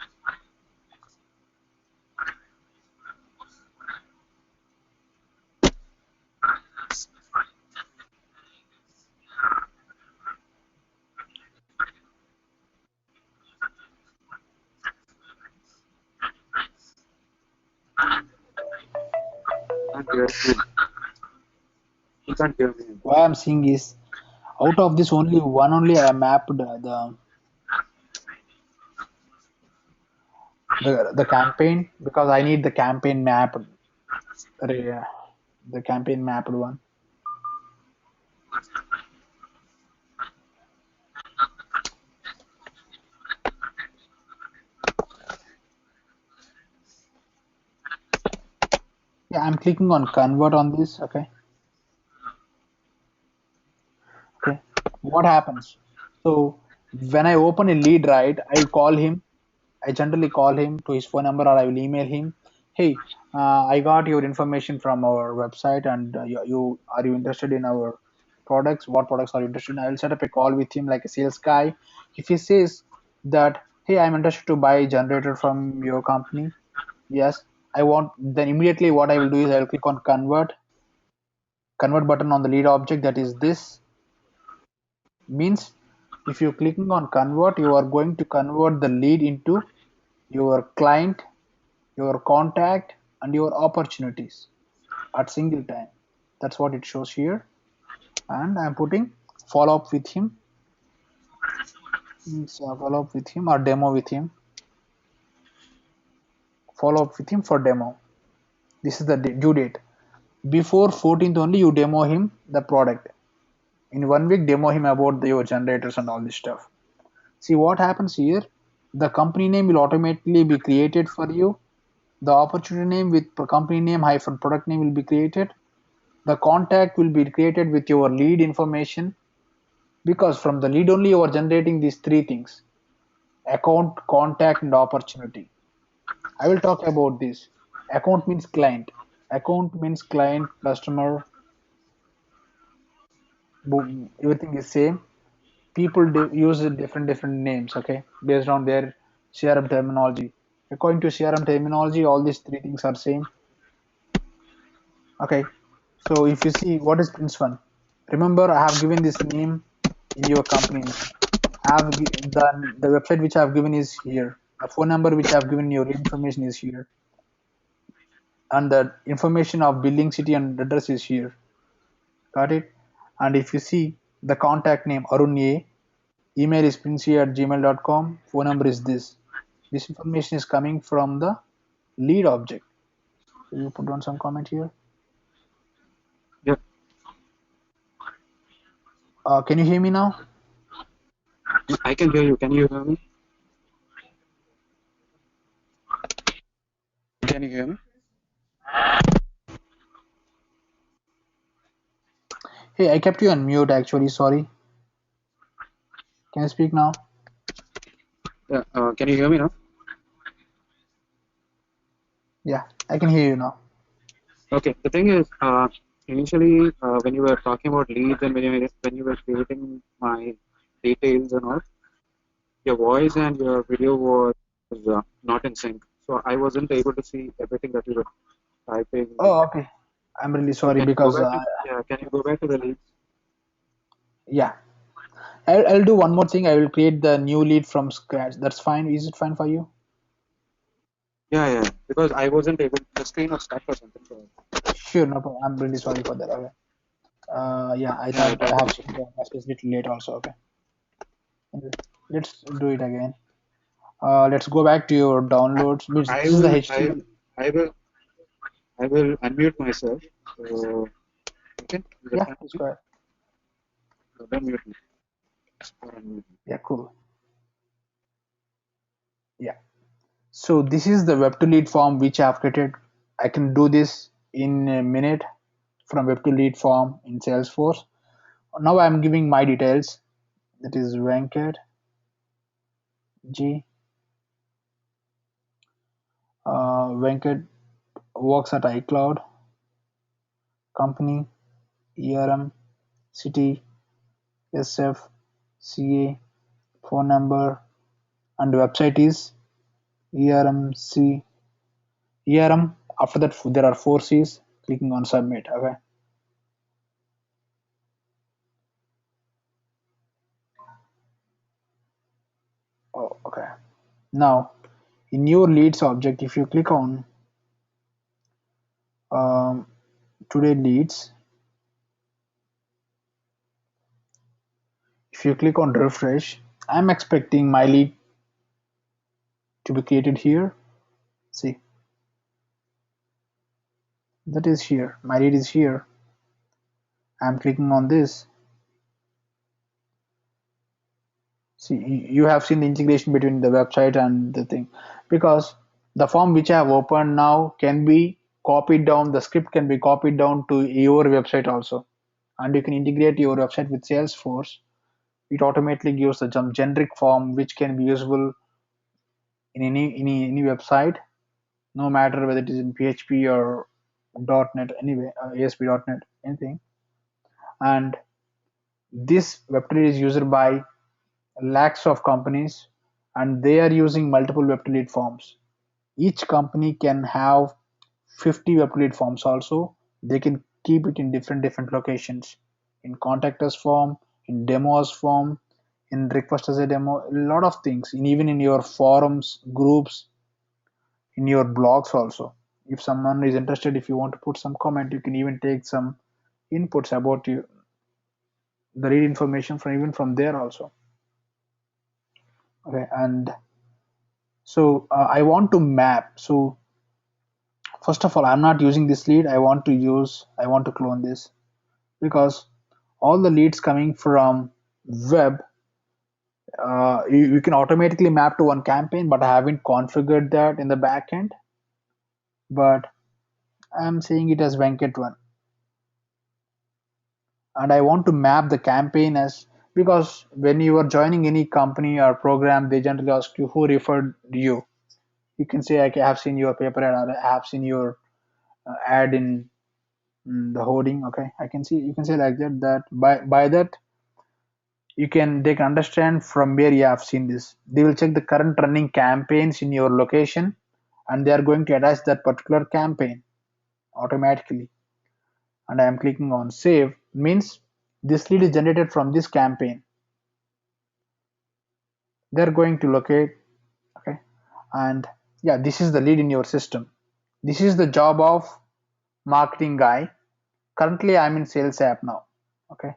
Speaker 2: Can't hear you. You can't hear me.
Speaker 1: Why I'm seeing is out of this only I mapped the campaign because I need the campaign mapped uh, the campaign mapped one. Yeah, I'm clicking on convert on this. Okay. Okay. What happens? So when I open a lead, right, I call him. I generally call him to his phone number or I will email him. Hey, I got your information from our website and you are you interested in our products? What products are you interested in? I will set up a call with him like a sales guy. If he says that, hey, I'm interested to buy a generator from your company, yes, I want, then immediately what I will do is I will click on convert button on the lead object that is this means if you're clicking on convert, you are going to convert the lead into your client, your contact, and your opportunities at single time. That's what it shows here. And I'm putting follow up with him. Follow up with him or demo with him. Follow up with him for demo. This is the due date. Before 14th only you demo him the product. In 1 week demo him about your generators and all this stuff. See what happens here. The company name will automatically be created for you. The opportunity name with company name hyphen product name will be created. The contact will be created with your lead information because from the lead only you are generating these three things: account, contact, and opportunity. I will talk about this. Account means client. Account means client, customer, boom, everything is same. People use different names, okay, based on their CRM terminology. According to CRM terminology, all these three things are same. Okay, so if you see what is Prince one, remember I have given this name in your company name. I have the website which I have given is here. The phone number which I have given your information is here, and the information of billing city and address is here. Got it? And if you see the contact name Arun A, email is princey@gmail.com, phone number is this. This information is coming from the lead object. So you put on some comment here.
Speaker 2: Yeah,
Speaker 1: Can you hear me now?
Speaker 2: I can hear you. Can you hear me? Can you hear me?
Speaker 1: Hey, I kept you on mute actually, sorry. Can you speak now?
Speaker 2: Yeah, can you hear me now?
Speaker 1: Yeah, I can hear you now.
Speaker 2: Okay. The thing is, initially, when you were talking about leads and when you were creating my details and all, your voice and your video was not in sync. So I wasn't able to see everything that you were typing.
Speaker 1: Oh, okay. I'm really
Speaker 2: So
Speaker 1: sorry
Speaker 2: can you go
Speaker 1: because
Speaker 2: back to yeah? Can you go back to the leads?
Speaker 1: yeah, I'll do one more thing. I will create the new lead from scratch. That's fine. Is it fine for you?
Speaker 2: Yeah, yeah. Because I wasn't able. The screen was stuck or something. So
Speaker 1: Sure, no problem. I'm really sorry for that. Okay. Yeah, I
Speaker 2: yeah,
Speaker 1: thought
Speaker 2: it
Speaker 1: I have
Speaker 2: happened.
Speaker 1: seen the message a little late also. Okay. Anyway, let's do it again. Let's go back to your downloads.
Speaker 2: I
Speaker 1: This is the
Speaker 2: will. I
Speaker 1: HTML.
Speaker 2: I will. I will unmute myself. So okay, is that
Speaker 1: Yeah,
Speaker 2: fine?
Speaker 1: it's good.
Speaker 2: So then mute me. Unmute me.
Speaker 1: Yeah, cool. Yeah. So this is the web to lead form which I have created. I can do this in a minute from web to lead form in Salesforce. Now I'm giving my details. That is Venkat G. Venkat works at iCloud, company, ERM, city, SF, CA, phone number, and website is ERMC. ERM. After that, there are four C's. Clicking on submit. Okay. Oh, okay. Now, in your leads object, if you click on um, today leads, if you click on refresh, I'm expecting my lead to be created here. See, that is here. My lead is here. I'm clicking on this. See, you have seen the integration between the website and the thing, because the form which I have opened now can be copied down. The script can be copied down to your website also, and you can integrate your website with Salesforce. It automatically gives a some generic form which can be usable in any website, no matter whether it is in PHP or .NET, anyway, ASP.NET, anything. And this web is used by lakhs of companies, and they are using multiple web lead forms. Each company can have 50 web lead forms also. They can keep it in different locations, in contact us form, in demos form, in request as a demo, a lot of things, in even in your forums, groups, in your blogs also. If someone is interested, if you want to put some comment, you can even take some inputs about you, the read information from even from there also. Okay, and so I want to map. So first of all, I'm not using this lead. I want to clone this, because all the leads coming from web, you can automatically map to one campaign, but I haven't configured that in the backend. But I'm saying it as Venkat one, and I want to map the campaign as, because when you are joining any company or program, they generally ask you who referred you. You can say, I have seen your paper ad, or I have seen your ad in the hoarding. Okay, I can see, you can say like that, that by that you can, they can understand from where you have seen this. They will check the current running campaigns in your location, and they are going to attach that particular campaign automatically. And I am clicking on save, means this lead is generated from this campaign. They're going to locate. Okay, and yeah, this is the lead in your system. This is the job of marketing guy. Currently I'm in sales app now. Okay,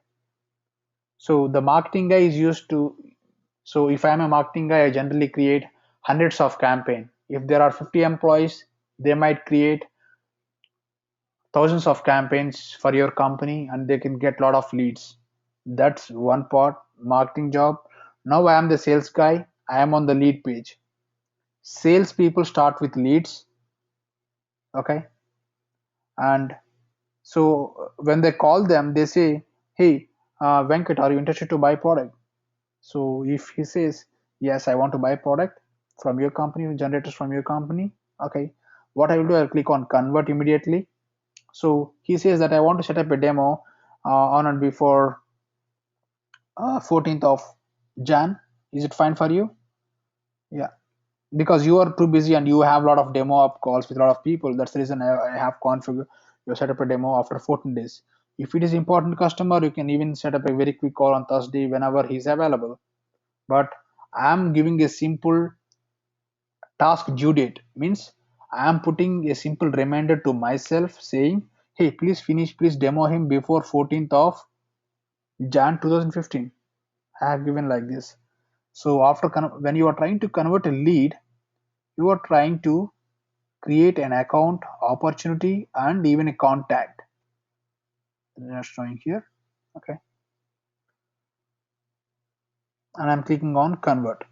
Speaker 1: so the marketing guy is used to So if I'm a marketing guy, I generally create hundreds of campaign. If there are 50 employees, they might create thousands of campaigns for your company and they can get a lot of leads. That's one part, marketing job. Now I am the sales guy. I am on the lead page. Sales people start with leads, okay? And so when they call them, they say, "Hey, Venkat, are you interested to buy product?" So if he says, "Yes, I want to buy product from your company, generators from your company," okay, what I will do, I'll click on convert immediately. So he says that I want to set up a demo on and before 14th of Jan. Is it fine for you? Yeah, because you are too busy and you have a lot of demo up calls with a lot of people. That's the reason I have configured you set up a demo after 14 days. If it is important customer, you can even set up a very quick call on Thursday whenever he's available. But I'm giving a simple task due date, means I am putting a simple reminder to myself saying, hey, please demo him before 14th of Jan 2015. I have given like this. So when you are trying to convert a lead, you are trying to create an account, opportunity, and even a contact. Just showing here. Okay, and I'm clicking on convert.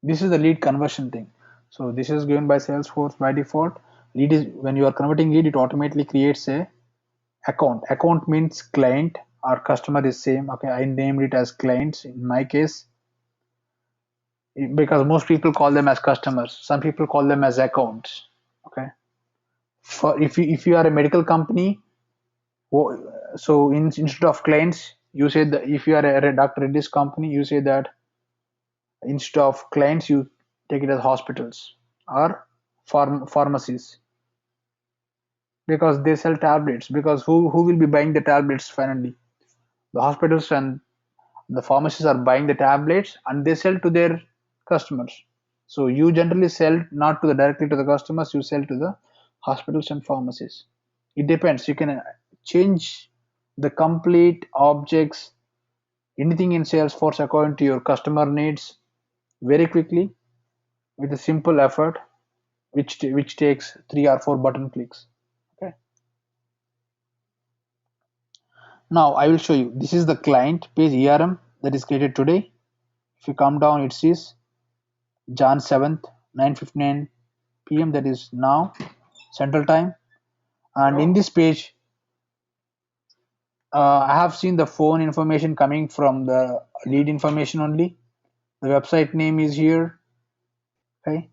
Speaker 1: This is the lead conversion thing. So this is given by Salesforce by default. Lead is when you are converting lead, it automatically creates a account. Account means client or customer is same. Okay, I named it as clients in my case because most people call them as customers. Some people call them as accounts. Okay, for if you are a medical company, so instead of clients, you say that if you are a Dr. Reddy's company, you say that instead of clients, you take it as hospitals or pharmacies because they sell tablets. Because who will be buying the tablets finally? The hospitals and the pharmacies are buying the tablets and they sell to their customers. So you generally sell not to the directly to the customers, you sell to the hospitals and pharmacies. It depends. You can change the complete objects, anything in Salesforce according to your customer needs very quickly with a simple effort, which takes 3 or 4 button clicks. Okay. Now I will show you. This is the client page ERM that is created today. If you come down, it says Jan 7th, 9:59 p.m. That is now Central Time. And in this page, I have seen the phone information coming from the lead information only. The website name is here. Okay,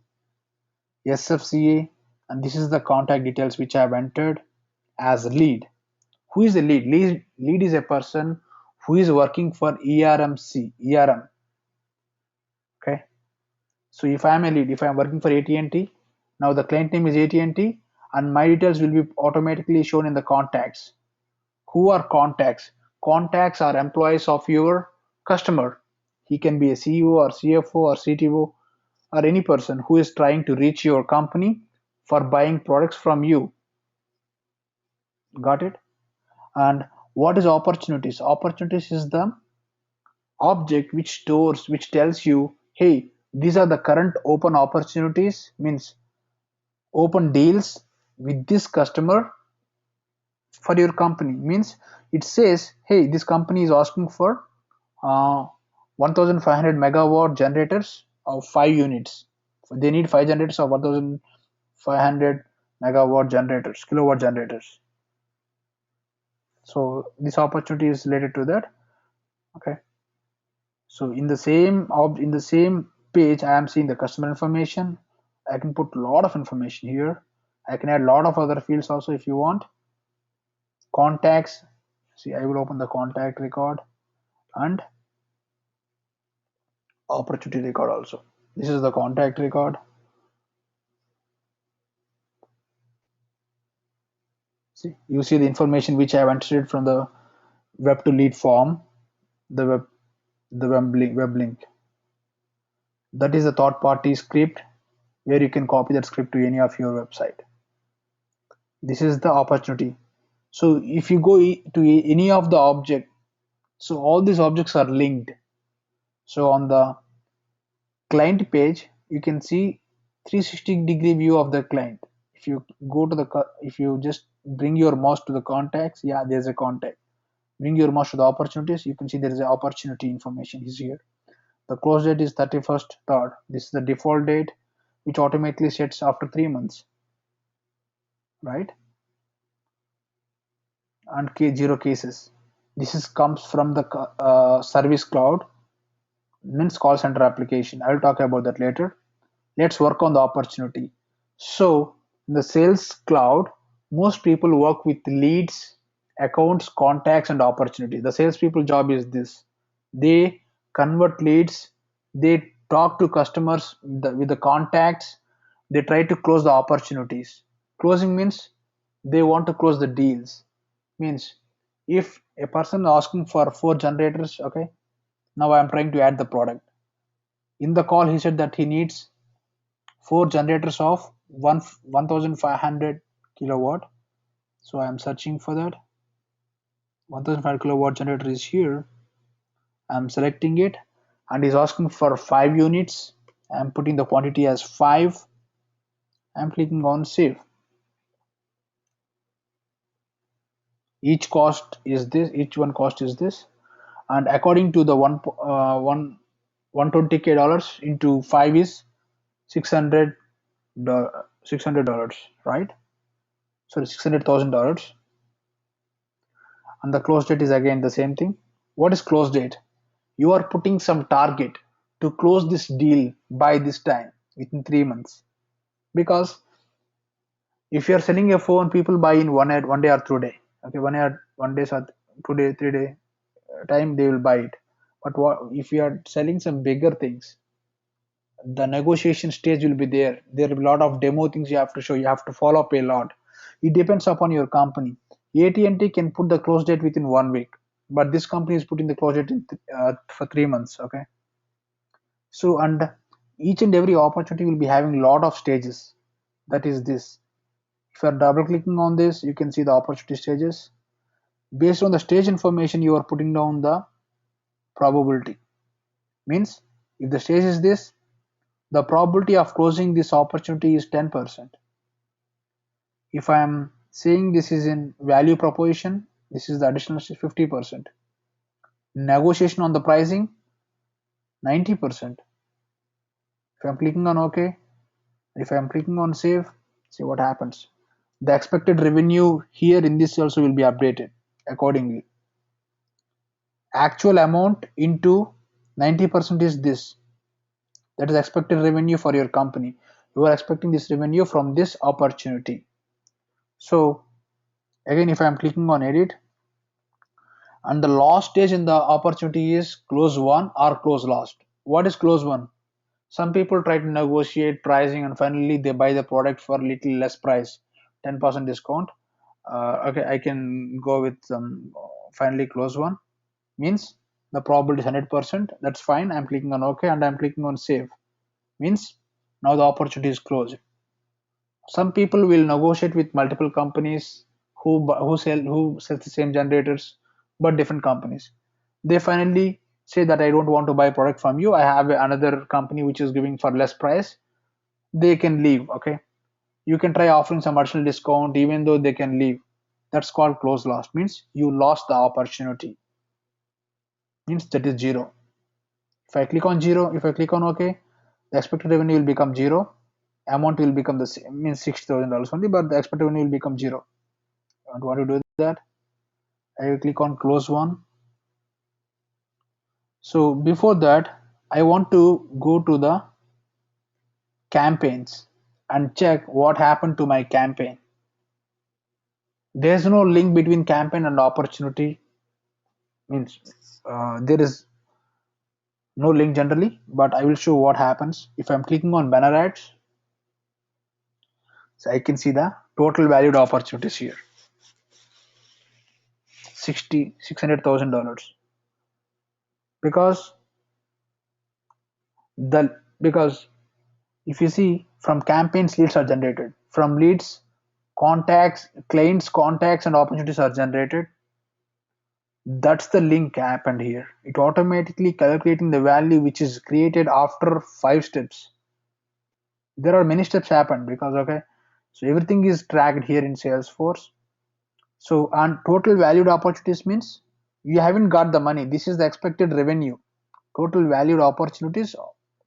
Speaker 1: SFCA, and this is the contact details which I have entered as lead. Who is the lead? Lead is a person who is working for ERMC. ERM. Okay. So if I am a lead, if I am working for AT&T, now the client name is AT&T, and my details will be automatically shown in the contacts. Who are contacts? Contacts are employees of your customer. He can be a CEO or CFO or CTO or any person who is trying to reach your company for buying products from you. Got it? And what is opportunities? Opportunities is the object which tells you, hey, these are the current open opportunities, means open deals with this customer for your company. Means it says, hey, this company is asking for uh, 1500 megawatt generators of 5 units. They need 5 generators of 1500 megawatt generators, kilowatt generators. So this opportunity is related to that. Okay. So in the same page, I am seeing the customer information. I can put a lot of information here. I can add a lot of other fields also if you want. Contacts. See, I will open the contact record and opportunity record also. This is the contact record. See, you see the information which I have entered from the web to lead form, the web link. That is a third party script where you can copy that script to any of your website. This is the opportunity. So if you go to any of the object, So all these objects are linked. So on the client page, you can see 360-degree view of the client. If you go to the, if you just bring your mouse to the contacts, yeah, there's a contact. Bring your mouse to the opportunities, you can see there is an opportunity information is here. The close date is 31st third. This is the default date, which automatically sets after 3 months, right? And zero cases. This is comes from the service cloud, means call center application. I'll talk about that later. Let's work on the opportunity. So in the sales cloud, most people work with leads, accounts, contacts, and opportunity. The salespeople job is this: they convert leads, they talk to customers with the contacts, they try to close the opportunities. Closing means they want to close the deals. Means if a person is asking for 4 generators, okay, now I am trying to add the product. In the call, he said that he needs 4 generators of 1500 kilowatt. So I am searching for that. 1500 kilowatt generator is here. I am selecting it, and he's asking for 5 units. I am putting the quantity as 5. I am clicking on save. Each cost is this. Each one cost is this, and according to the 120k dollars into 5 is 600 $600, right? Sorry, $600,000. And the close date is again the same thing. What is close date? You are putting some target to close this deal by this time within 3 months. Because if you are selling a phone, people buy in one day or 2 day. Okay, 1 day or 2 day, 3 day time they will buy it. But what if you are selling some bigger things? The negotiation stage will be there. There are a lot of demo things you have to show. You have to follow up a lot. It depends upon your company. AT&T can put the close date within 1 week, but this company is putting the close date for 3 months. Okay, so and each and every opportunity will be having a lot of stages. That is this. If you are double clicking on this, you can see the opportunity stages. Based on the stage information, you are putting down the probability. Means if the stage is this, the probability of closing this opportunity is 10%. If I am saying this is in value proposition, this is the additional 50%. Negotiation on the pricing, 90%. If I'm clicking on OK, if I'm clicking on save, see what happens. The expected revenue here in this also will be updated accordingly. Actual amount into 90% is this. That is expected revenue for your company. You are expecting this revenue from this opportunity. So again, if I'm clicking on edit, and the last stage in the opportunity is close won or close lost. What is close won? Some people try to negotiate pricing and finally they buy the product for little less price, 10% discount. Okay, I can go with some finally close one. Means the probability is 100%. That's fine. I'm clicking on OK and I'm clicking on save. Means now the opportunity is closed. Some people will negotiate with multiple companies who sell the same generators, but different companies. They finally say that I don't want to buy product from you. I have another company which is giving for less price. They can leave. Okay, you can try offering some additional discount even though they can leave. That's called close loss. Means you lost the opportunity. Means that is zero. If I click on zero, if I click on OK, the expected revenue will become zero. Amount will become the same, means $60,000 only, but the expected revenue will become zero. I don't want to do that. I will click on close one. So before that, I want to go to the campaigns and check what happened to my campaign. There's no link between campaign and opportunity. Means there is no link generally, but I will show what happens if I'm clicking on banner ads. So I can see the total valued opportunities here, $600,000. Because the because if you see, from campaigns leads are generated, from leads contacts, clients contacts and opportunities are generated. That's the link happened here. It automatically calculating the value which is created after 5 steps. There are many steps happen because okay, so everything is tracked here in Salesforce. So and total valued opportunities means you haven't got the money. This is the expected revenue. Total valued opportunities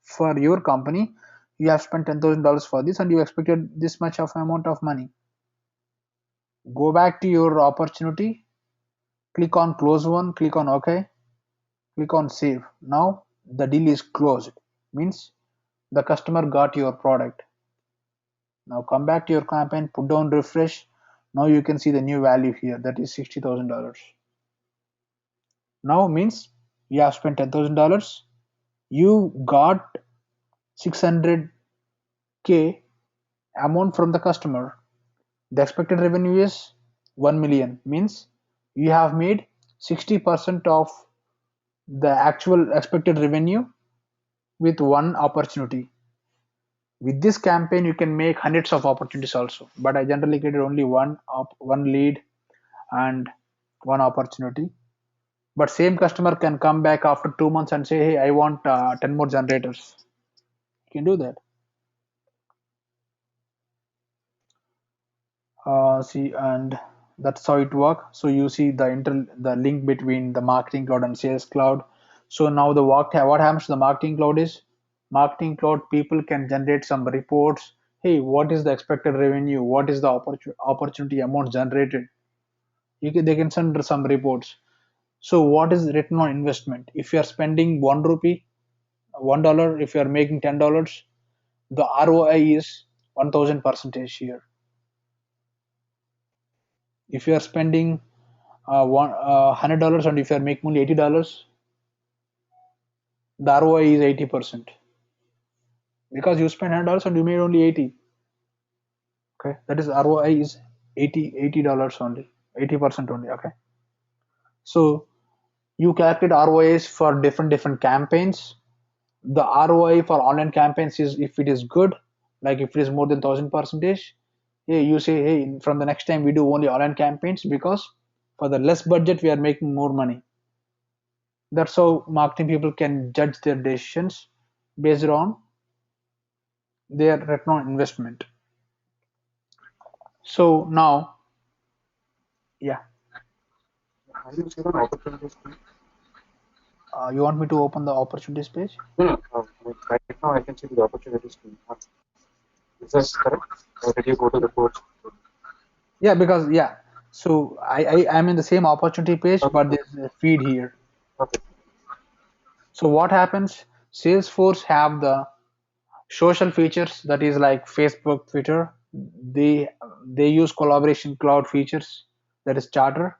Speaker 1: for your company. You have spent $10,000 for this and you expected this much of amount of money. Go back to your opportunity, click on close one, click on OK, click on save. Now the deal is closed. Means the customer got your product. Now come back to your campaign, put down refresh. Now you can see the new value here, that is $60,000. Now means you have spent $10,000, you got 600K amount from the customer. The expected revenue is 1 million, means you have made 60% of the actual expected revenue with one opportunity. With this campaign, you can make hundreds of opportunities also, but I generally created only one lead and one opportunity. But same customer can come back after 2 months and say, "Hey, I want 10 more generators." You can do that. See, and that's how it works. So you see the link between the marketing cloud and sales cloud. So now what happens to the marketing cloud is marketing cloud people can generate some reports. Hey, what is the expected revenue? What is the opportunity amount generated? They can send some reports. So what is return on investment? If you are spending 1 rupee, $1, if you are making $10, the ROI is 1000% here. If you are spending $100 and if you are making only $80, the ROI is 80% because you spent $100 and you made only 80. Okay, that is ROI is 80 dollars only, 80% only. Okay, so you calculate ROIs for different campaigns. The ROI for online campaigns is if it is good, like if it is more than 1000%. Hey, you say, hey, from the next time we do only online campaigns because for the less budget we are making more money. That's how marketing people can judge their decisions based on their return on investment. So now, yeah,
Speaker 2: How do you see the opportunities?
Speaker 1: you want me to open the opportunities page?
Speaker 2: No, no. Right now, I can see the opportunities. Is that correct? Or did you go to the coach?
Speaker 1: Yeah, because yeah, so I'm in the same opportunity page,
Speaker 2: Okay,
Speaker 1: but there's a feed here.
Speaker 2: okay.
Speaker 1: So what happens? Salesforce have the social features that is like Facebook, Twitter. They use collaboration cloud features that is Charter.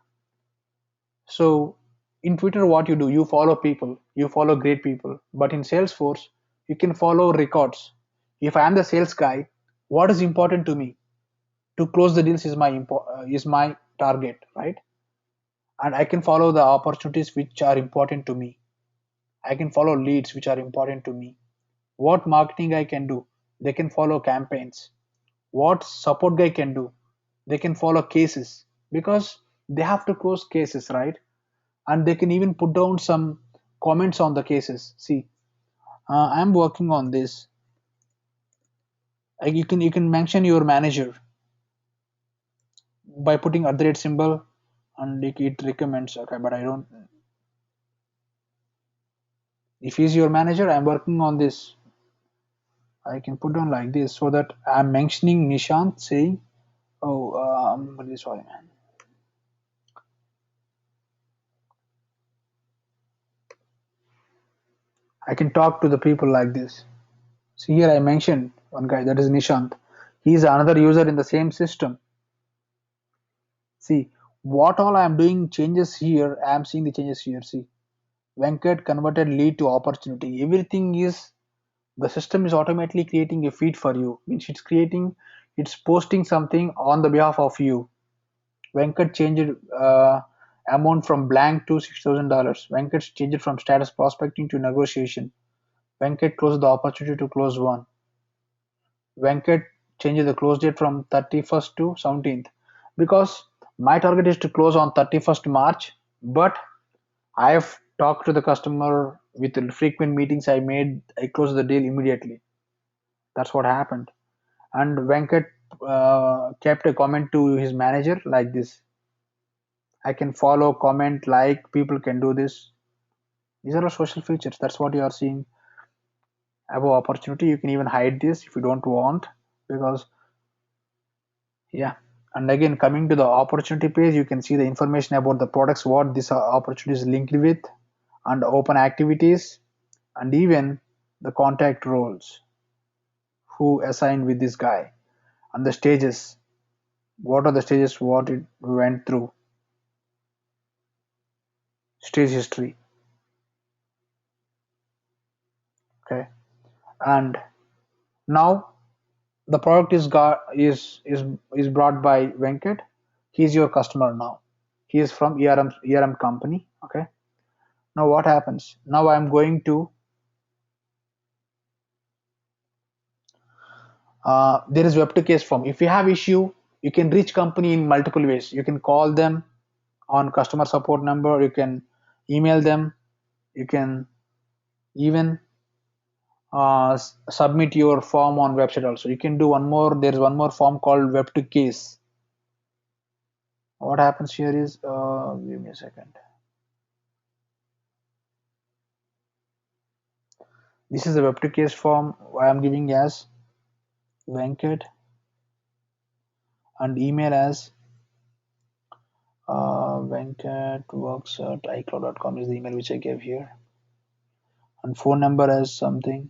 Speaker 1: So in Twitter, what you do, you follow people, you follow great people. But in Salesforce, you can follow records. If I am the sales guy, what is important to me? To close the deals is my target, right? And I can follow the opportunities which are important to me. I can follow leads which are important to me. What marketing I can do? They can follow campaigns. What support guy can do? They can follow cases because they have to close cases, right? And they can even put down some comments on the cases. See, I'm working on this. Like you can mention your manager by putting at the rate symbol, and it recommends. Okay, but I don't. If he's your manager, I'm working on this. I can put down like this so that I'm mentioning Nishant saying, "Oh, I'm really sorry, man." I can talk to the people like this. See here, I mentioned one guy that is Nishant. He's another user in the same system. See what all I am doing changes here. I am seeing the changes here. See, Venkat converted lead to opportunity. Everything is the system is automatically creating a feed for you. Means it's posting something on the behalf of you. Venkat changed amount from blank to $6,000. Venkat changed it from status prospecting to negotiation. Venkat closed the opportunity to close one. Venkat changed the close date from 31st to 17th because my target is to close on 31st March, but I've talked to the customer with the frequent meetings I closed the deal immediately. That's what happened. And Venkat kept a comment to his manager like this: I can follow, comment, like, people can do this. These are all social features. That's what you are seeing above opportunity. You can even hide this if you don't want, because yeah. And again, coming to the opportunity page, you can see the information about the products, what this opportunity is linked with, and open activities, and even the contact roles, who assigned with this guy, and the stages. What are the stages? What it went through? Stage history. Okay, and now the product is brought by Venkat. He's your customer now. He is from ERM company. Okay. Now what happens? Now I'm going to there is web to case form. If you have issue, you can reach company in multiple ways. You can call them on customer support number. You can email them. You can even submit your form on website also. You can do one more. There is one more form called web to case. What happens here is, give me a second. This is the web to case form I am giving as Venkat, and email as venkatworks at icloud.com is the email which I gave here, and phone number as something,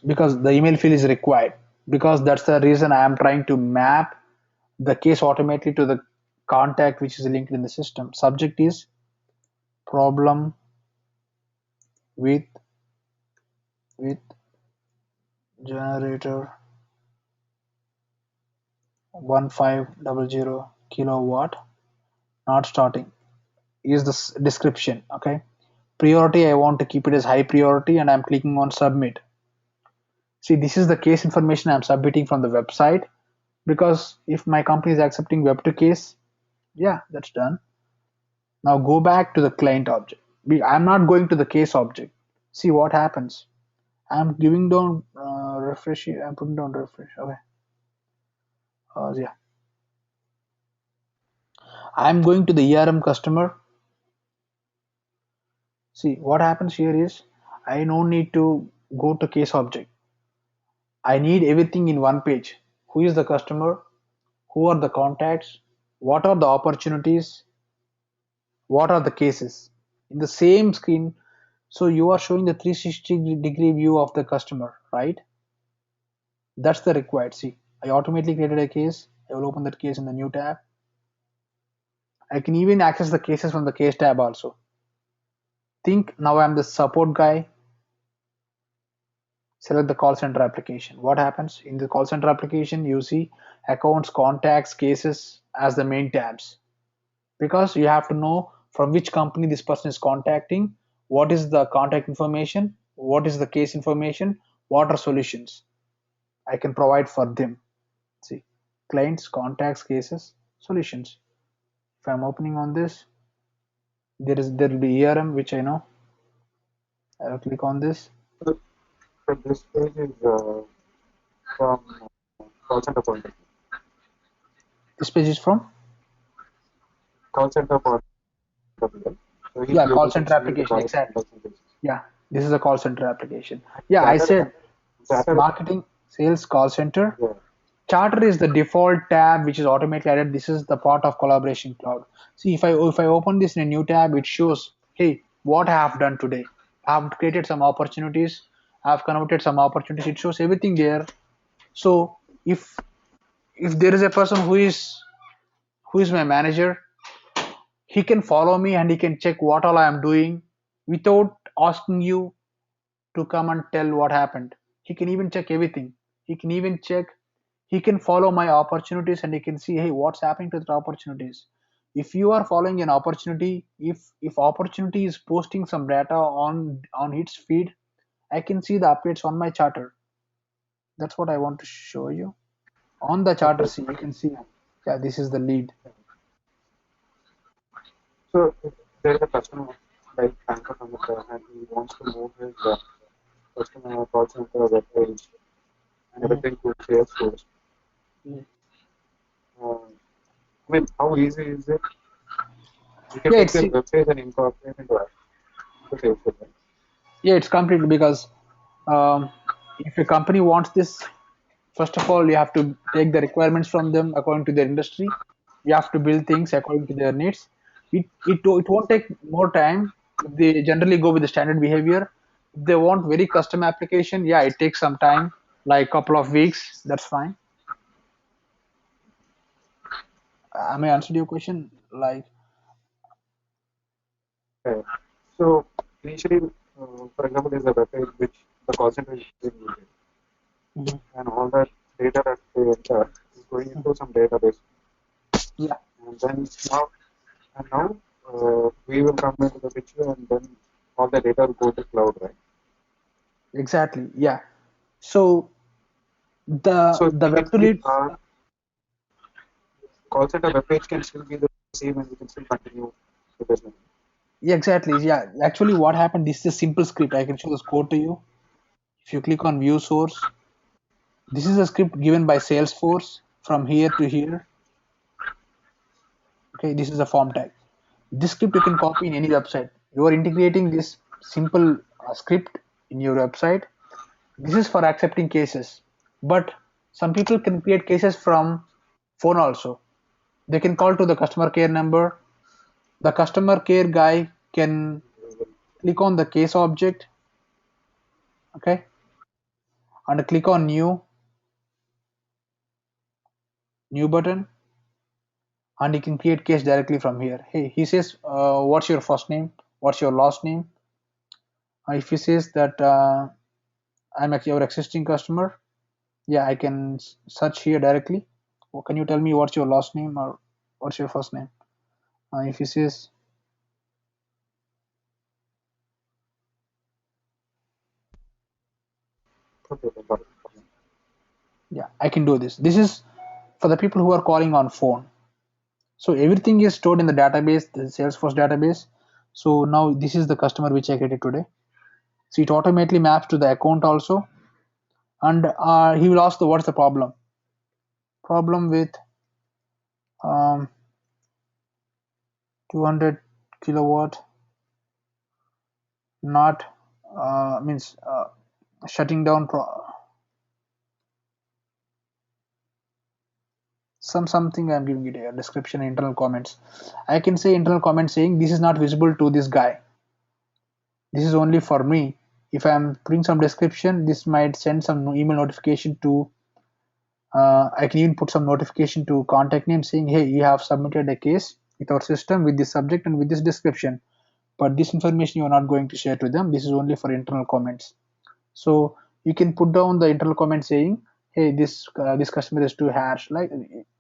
Speaker 1: because the email field is required, because that's the reason I am trying to map the case automatically to the contact which is linked in the system. Subject is problem with with generator 1500 kilowatt not starting is the description. Okay, priority, I want to keep it as high priority, and I'm clicking on submit. See, this is the case information I'm submitting from the website, because if my company is accepting web to case, yeah, that's done. Now go back to the client object. I'm not going to the case object. See what happens. I'm giving down refresh. I'm putting down refresh. Okay. Yeah. I'm going to the ERM customer. See what happens here is, I no need to go to case object. I need everything in one page. Who is the customer? Who are the contacts? What are the opportunities? What are the cases? In the same screen, so you are showing the 360-degree view of the customer, right? That's the required. See, I automatically created a case. I will open that case in the new tab. I can even access the cases from the case tab also. Think now I'm the support guy. Select the call center application. What happens in the call center application? You see accounts, contacts, cases as the main tabs, because you have to know from which company this person is contacting, what is the contact information, what is the case information, what are solutions I can provide for them. See, clients, contacts, cases, solutions. If I'm opening on this, there will be ERM, which I know. I will click on this.
Speaker 2: So, so this page is from call center point of view.
Speaker 1: This page is from,
Speaker 2: Call center point of view, right? So he'll
Speaker 1: yeah,
Speaker 2: be
Speaker 1: call
Speaker 2: able to
Speaker 1: center
Speaker 2: see the
Speaker 1: application,
Speaker 2: product
Speaker 1: exactly.
Speaker 2: contacts and cases.
Speaker 1: Yeah, this is a call center application. Yeah, I
Speaker 2: Charter,
Speaker 1: said
Speaker 2: charter,
Speaker 1: marketing, sales, call center.
Speaker 2: yeah.
Speaker 1: Charter is the default tab which is automatically added. This is the part of collaboration cloud. See, if I open this in a new tab, it shows, hey, what I have done today. I've created some opportunities. I've converted some opportunities. It shows everything there. So if there is a person who is my manager, he can follow me and he can check what all I am doing without asking you to come and tell what happened. He can even check everything. He can even check, he can follow my opportunities, and he can see, hey, what's happening to the opportunities. If you are following an opportunity, if opportunity is posting some data on its feed, I can see the updates on my charter. That's what I want to show you. On the charter,
Speaker 2: Okay.
Speaker 1: see, you can see, yeah, this is the lead.
Speaker 2: So there is a customer like Bank of America and he wants to move his customer call center web page and
Speaker 1: Mhm.
Speaker 2: everything to Salesforce.
Speaker 1: Mhm.
Speaker 2: I mean, how easy is it? You can
Speaker 1: Yeah,
Speaker 2: take their web page and incorporate into Salesforce. Right?
Speaker 1: it's completely because um, if a company wants this, first of all, you have to take the requirements from them according to their industry. You have to build things according to their needs. It won't take more time if they generally go with the standard behavior. If they want very custom application, yeah, it takes some time, like couple of weeks. That's fine. I may answer your question. Like,
Speaker 2: Okay. So initially, for example, there's a web page which the call center is using,
Speaker 1: mhm,
Speaker 2: and all that data that they enter is going
Speaker 1: mhm.
Speaker 2: into some database,
Speaker 1: Yeah,
Speaker 2: and then now we will come into the picture, and then all the data will go to cloud, right?
Speaker 1: exactly. Yeah. So the
Speaker 2: So
Speaker 1: the
Speaker 2: we can
Speaker 1: web to
Speaker 2: keep
Speaker 1: lead.
Speaker 2: our call center web page can still be the same, and we can still continue the business.
Speaker 1: Yeah, exactly. Yeah, actually, what happened? This is a simple script. I can show this code to you. If you click on View Source, this is a script given by Salesforce from here to here. Okay, this is a form tag. This script you can copy in any website. You are integrating this simple script in your website. This is for accepting cases, but some people can create cases from phone also. They can call to the customer care number. The customer care guy can click on the case object, okay, and click on new button, and he can create case directly from here. Hey, he says, what's your first name? What's your last name? If he says that I'm your existing customer, yeah, I can search here directly. Or can you tell me what's your last name or what's your first name? If he says,
Speaker 2: Okay, got it.
Speaker 1: yeah, I can do this. This is for the people who are calling on phone. So everything is stored in the database, the Salesforce database. So now this is the customer which I created today. So it automatically maps to the account also, and he will ask the what's the problem with um, 200 kilowatt not means shutting down something. I'm giving it a description, internal comments. I can say internal comment saying this is not visible to this guy, this is only for me. If I'm putting some description, this might send some email notification to I can even put some notification to contact name saying, hey, you have submitted a case with our system with this subject and with this description, but this information you are not going to share to them. This is only for internal comments. So you can put down the internal comment saying, hey, this customer is too harsh, like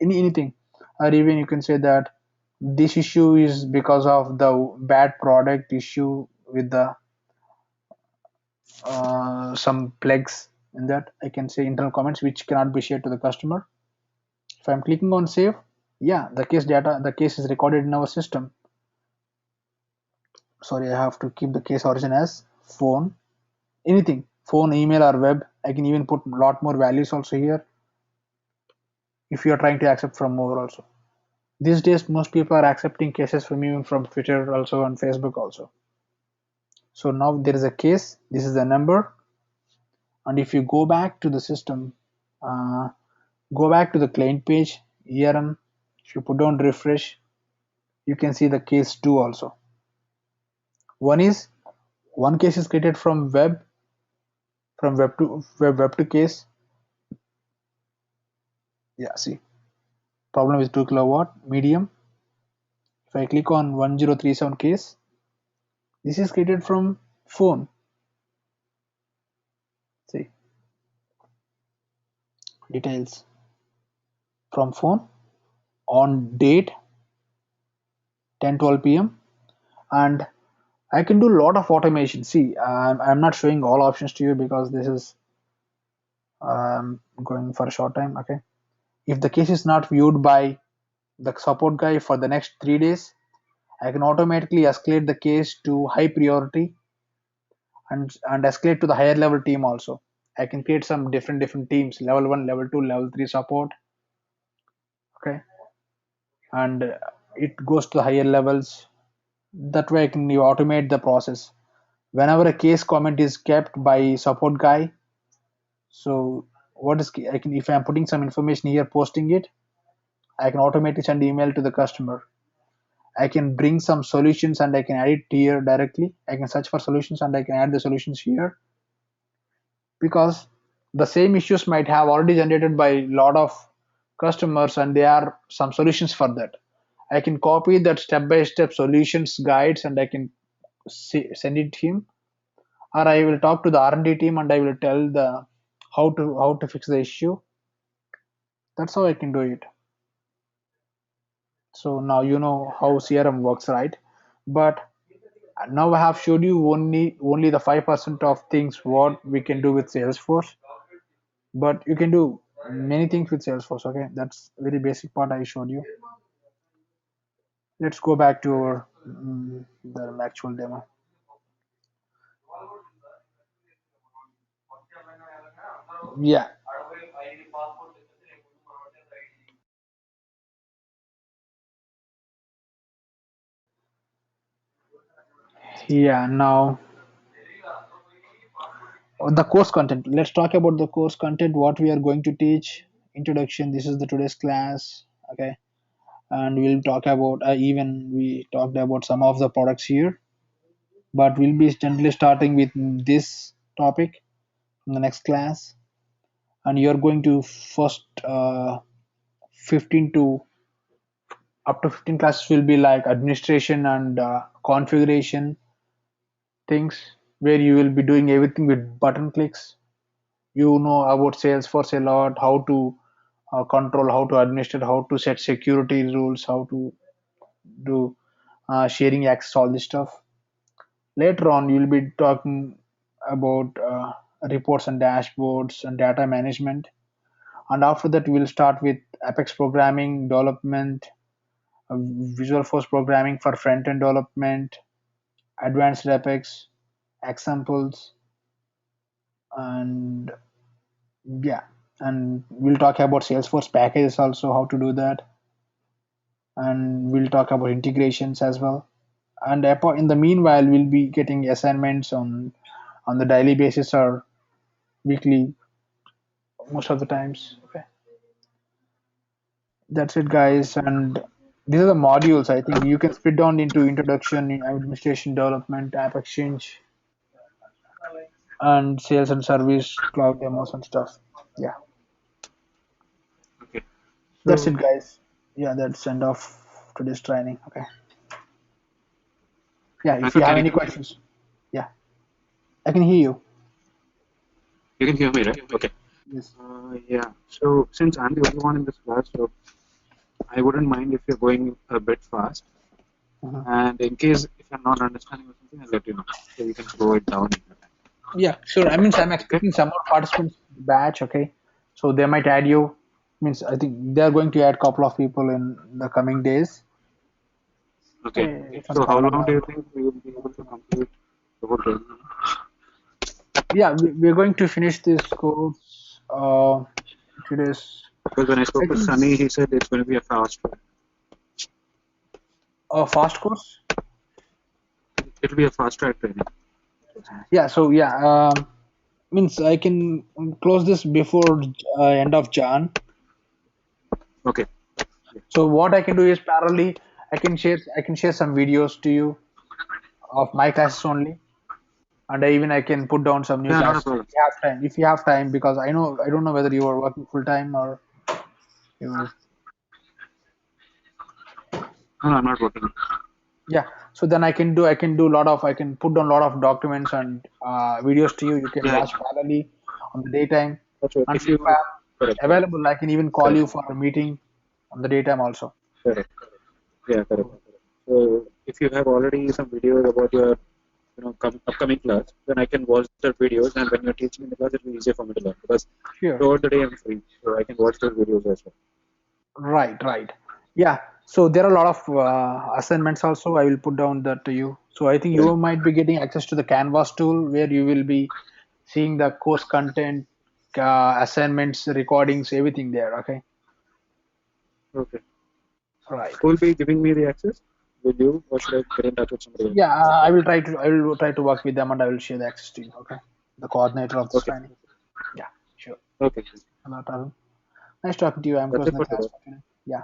Speaker 1: anything, or even you can say that this issue is because of the bad product issue with the some plagues in that. I can say internal comments which cannot be shared to the customer. If I'm clicking on save, yeah, the case is recorded in our system. Sorry, I have to keep the case origin as phone. Anything, phone, email, or web. I can even put a lot more values also here if you are trying to accept from more also. These days, most people are accepting cases from even from Twitter also and Facebook also. So now there is a case. This is the number, and if you go back to the system, uh, go back to the client page, ERM. If you put down refresh, you can see the case two also. One is one case is created from web to case. Yeah, see, problem is 2 kilowatt medium. If I click on 1037 case, this is created from phone. See, details from phone on date 10:12 p.m. and I can do a lot of automation. See, I'm not showing all options to you because this is going for a short time. Okay, if the case is not viewed by the support guy for the next 3 days, I can automatically escalate the case to high priority and escalate to the higher level team also. I can create some different teams, level 1, level 2, level 3 support, okay, and it goes to the higher levels. That way I can you automate the process. Whenever a case comment is kept by support guy, so what is I can if I'm putting some information here, posting it, I can automatically send email to the customer. I can bring some solutions and I can add it here directly. I can search for solutions and I can add the solutions here, because the same issues might have already generated by a lot of customers and there are some solutions for that. I can copy that step by step solutions guides and I can send it to him, or I will talk to the R&D team and I will tell the how to fix the issue. That's how I can do it. So now you know how CRM works, right? But now I have showed you only the 5% of things what we can do with Salesforce, but you can do many things with Salesforce. Okay, that's very basic part I showed you. Let's go back to our the actual demo. Yeah, yeah. Now the course content. Let's talk about the course content. What we are going to teach. Introduction. This is the today's class. Okay, and we'll talk about even we talked about some of the products here, but we'll be gently starting with this topic in the next class, and you're going to first 15 to up to 15 classes will be like administration and configuration things, where you will be doing everything with button clicks. You know about Salesforce a lot, how to control, how to administer, how to set security rules, how to do sharing access, all this stuff. Later on, you'll be talking about reports and dashboards and data management. And after that, we'll start with Apex programming development, Visual Force programming for front end development, advanced Apex, examples, and yeah. And we'll talk about Salesforce packages also, how to do that. And we'll talk about integrations as well. And in the meanwhile, we'll be getting assignments on the daily basis or weekly most of the times. Okay, that's it, guys. And these are the modules. I think you can split down into introduction, administration, development, app exchange, and sales and service, cloud demos and stuff. Yeah,
Speaker 2: Okay.
Speaker 1: that's it,
Speaker 2: So
Speaker 1: guys. Yeah, that's end of today's training. Okay. Yeah, if you
Speaker 2: Michael,
Speaker 1: have
Speaker 2: can you
Speaker 1: any
Speaker 2: hear me?
Speaker 1: questions, yeah, I can hear you.
Speaker 2: You can hear me, right? Okay.
Speaker 1: Yes.
Speaker 2: Yeah. So since I'm the only one in this class, so I wouldn't mind if you're going a bit fast.
Speaker 1: Mhm.
Speaker 2: And in case if I'm not understanding or something, I'll let you know. So you can slow it down in your time.
Speaker 1: Yeah, sure. I mean, I'm
Speaker 2: Okay?
Speaker 1: expecting some more participants in the batch. Okay, so they might add you. Means I think they are going to add a couple of people in the coming days.
Speaker 2: Okay.
Speaker 1: Some
Speaker 2: So how
Speaker 1: problem.
Speaker 2: long do you think we will be able to complete the whole training?
Speaker 1: Yeah, we're going to finish this course. Today's
Speaker 2: Because when I
Speaker 1: I
Speaker 2: spoke to
Speaker 1: think
Speaker 2: Sunny, he said it's going to be a fast track.
Speaker 1: a fast course.
Speaker 2: It'll be a fast track training.
Speaker 1: Yeah. So yeah, means I can close this before end of Jan.
Speaker 2: Okay. Yeah.
Speaker 1: So what I can do is parallelly I can share some videos to you of my classes only, and I can put down some new
Speaker 2: Yeah, not a
Speaker 1: classes if
Speaker 2: problem.
Speaker 1: you have time. If you have time, because I don't know whether you are working full time or you.
Speaker 2: No, I'm not working.
Speaker 1: Yeah. So then I can do a lot of I can put down a lot of documents and videos to you. You can
Speaker 2: Yeah,
Speaker 1: watch parallelly on the daytime,
Speaker 2: that's right.
Speaker 1: and
Speaker 2: If
Speaker 1: if
Speaker 2: you correct,
Speaker 1: I'm available, I can even call
Speaker 2: correct,
Speaker 1: you for a meeting on the daytime also.
Speaker 2: correct. Yeah, correct. So if you have already some videos about your upcoming class, then I can watch the videos, and when you're teaching in the class, it'll be easier for me to learn because
Speaker 1: Sure.
Speaker 2: throughout the day I'm free, so I can watch those videos as well.
Speaker 1: Right. Right. Yeah. So there are a lot of assignments also. I will put down that to you. So I think
Speaker 2: Okay.
Speaker 1: you might be getting access to the Canvas tool where you will be seeing the course content, assignments, recordings, everything there. Okay.
Speaker 2: Okay.
Speaker 1: Right.
Speaker 2: Who will be giving me the access? Will you, or should I get in touch with somebody else?
Speaker 1: Yeah, I will try to. I will try to work with them and I will share the access to you. Okay. The coordinator of this
Speaker 2: Okay.
Speaker 1: training. Yeah. Sure.
Speaker 2: Okay.
Speaker 1: No problem. Nice talking to you. I'm
Speaker 2: That's
Speaker 1: closing
Speaker 2: it
Speaker 1: the
Speaker 2: for
Speaker 1: class
Speaker 2: today.
Speaker 1: for today. Yeah.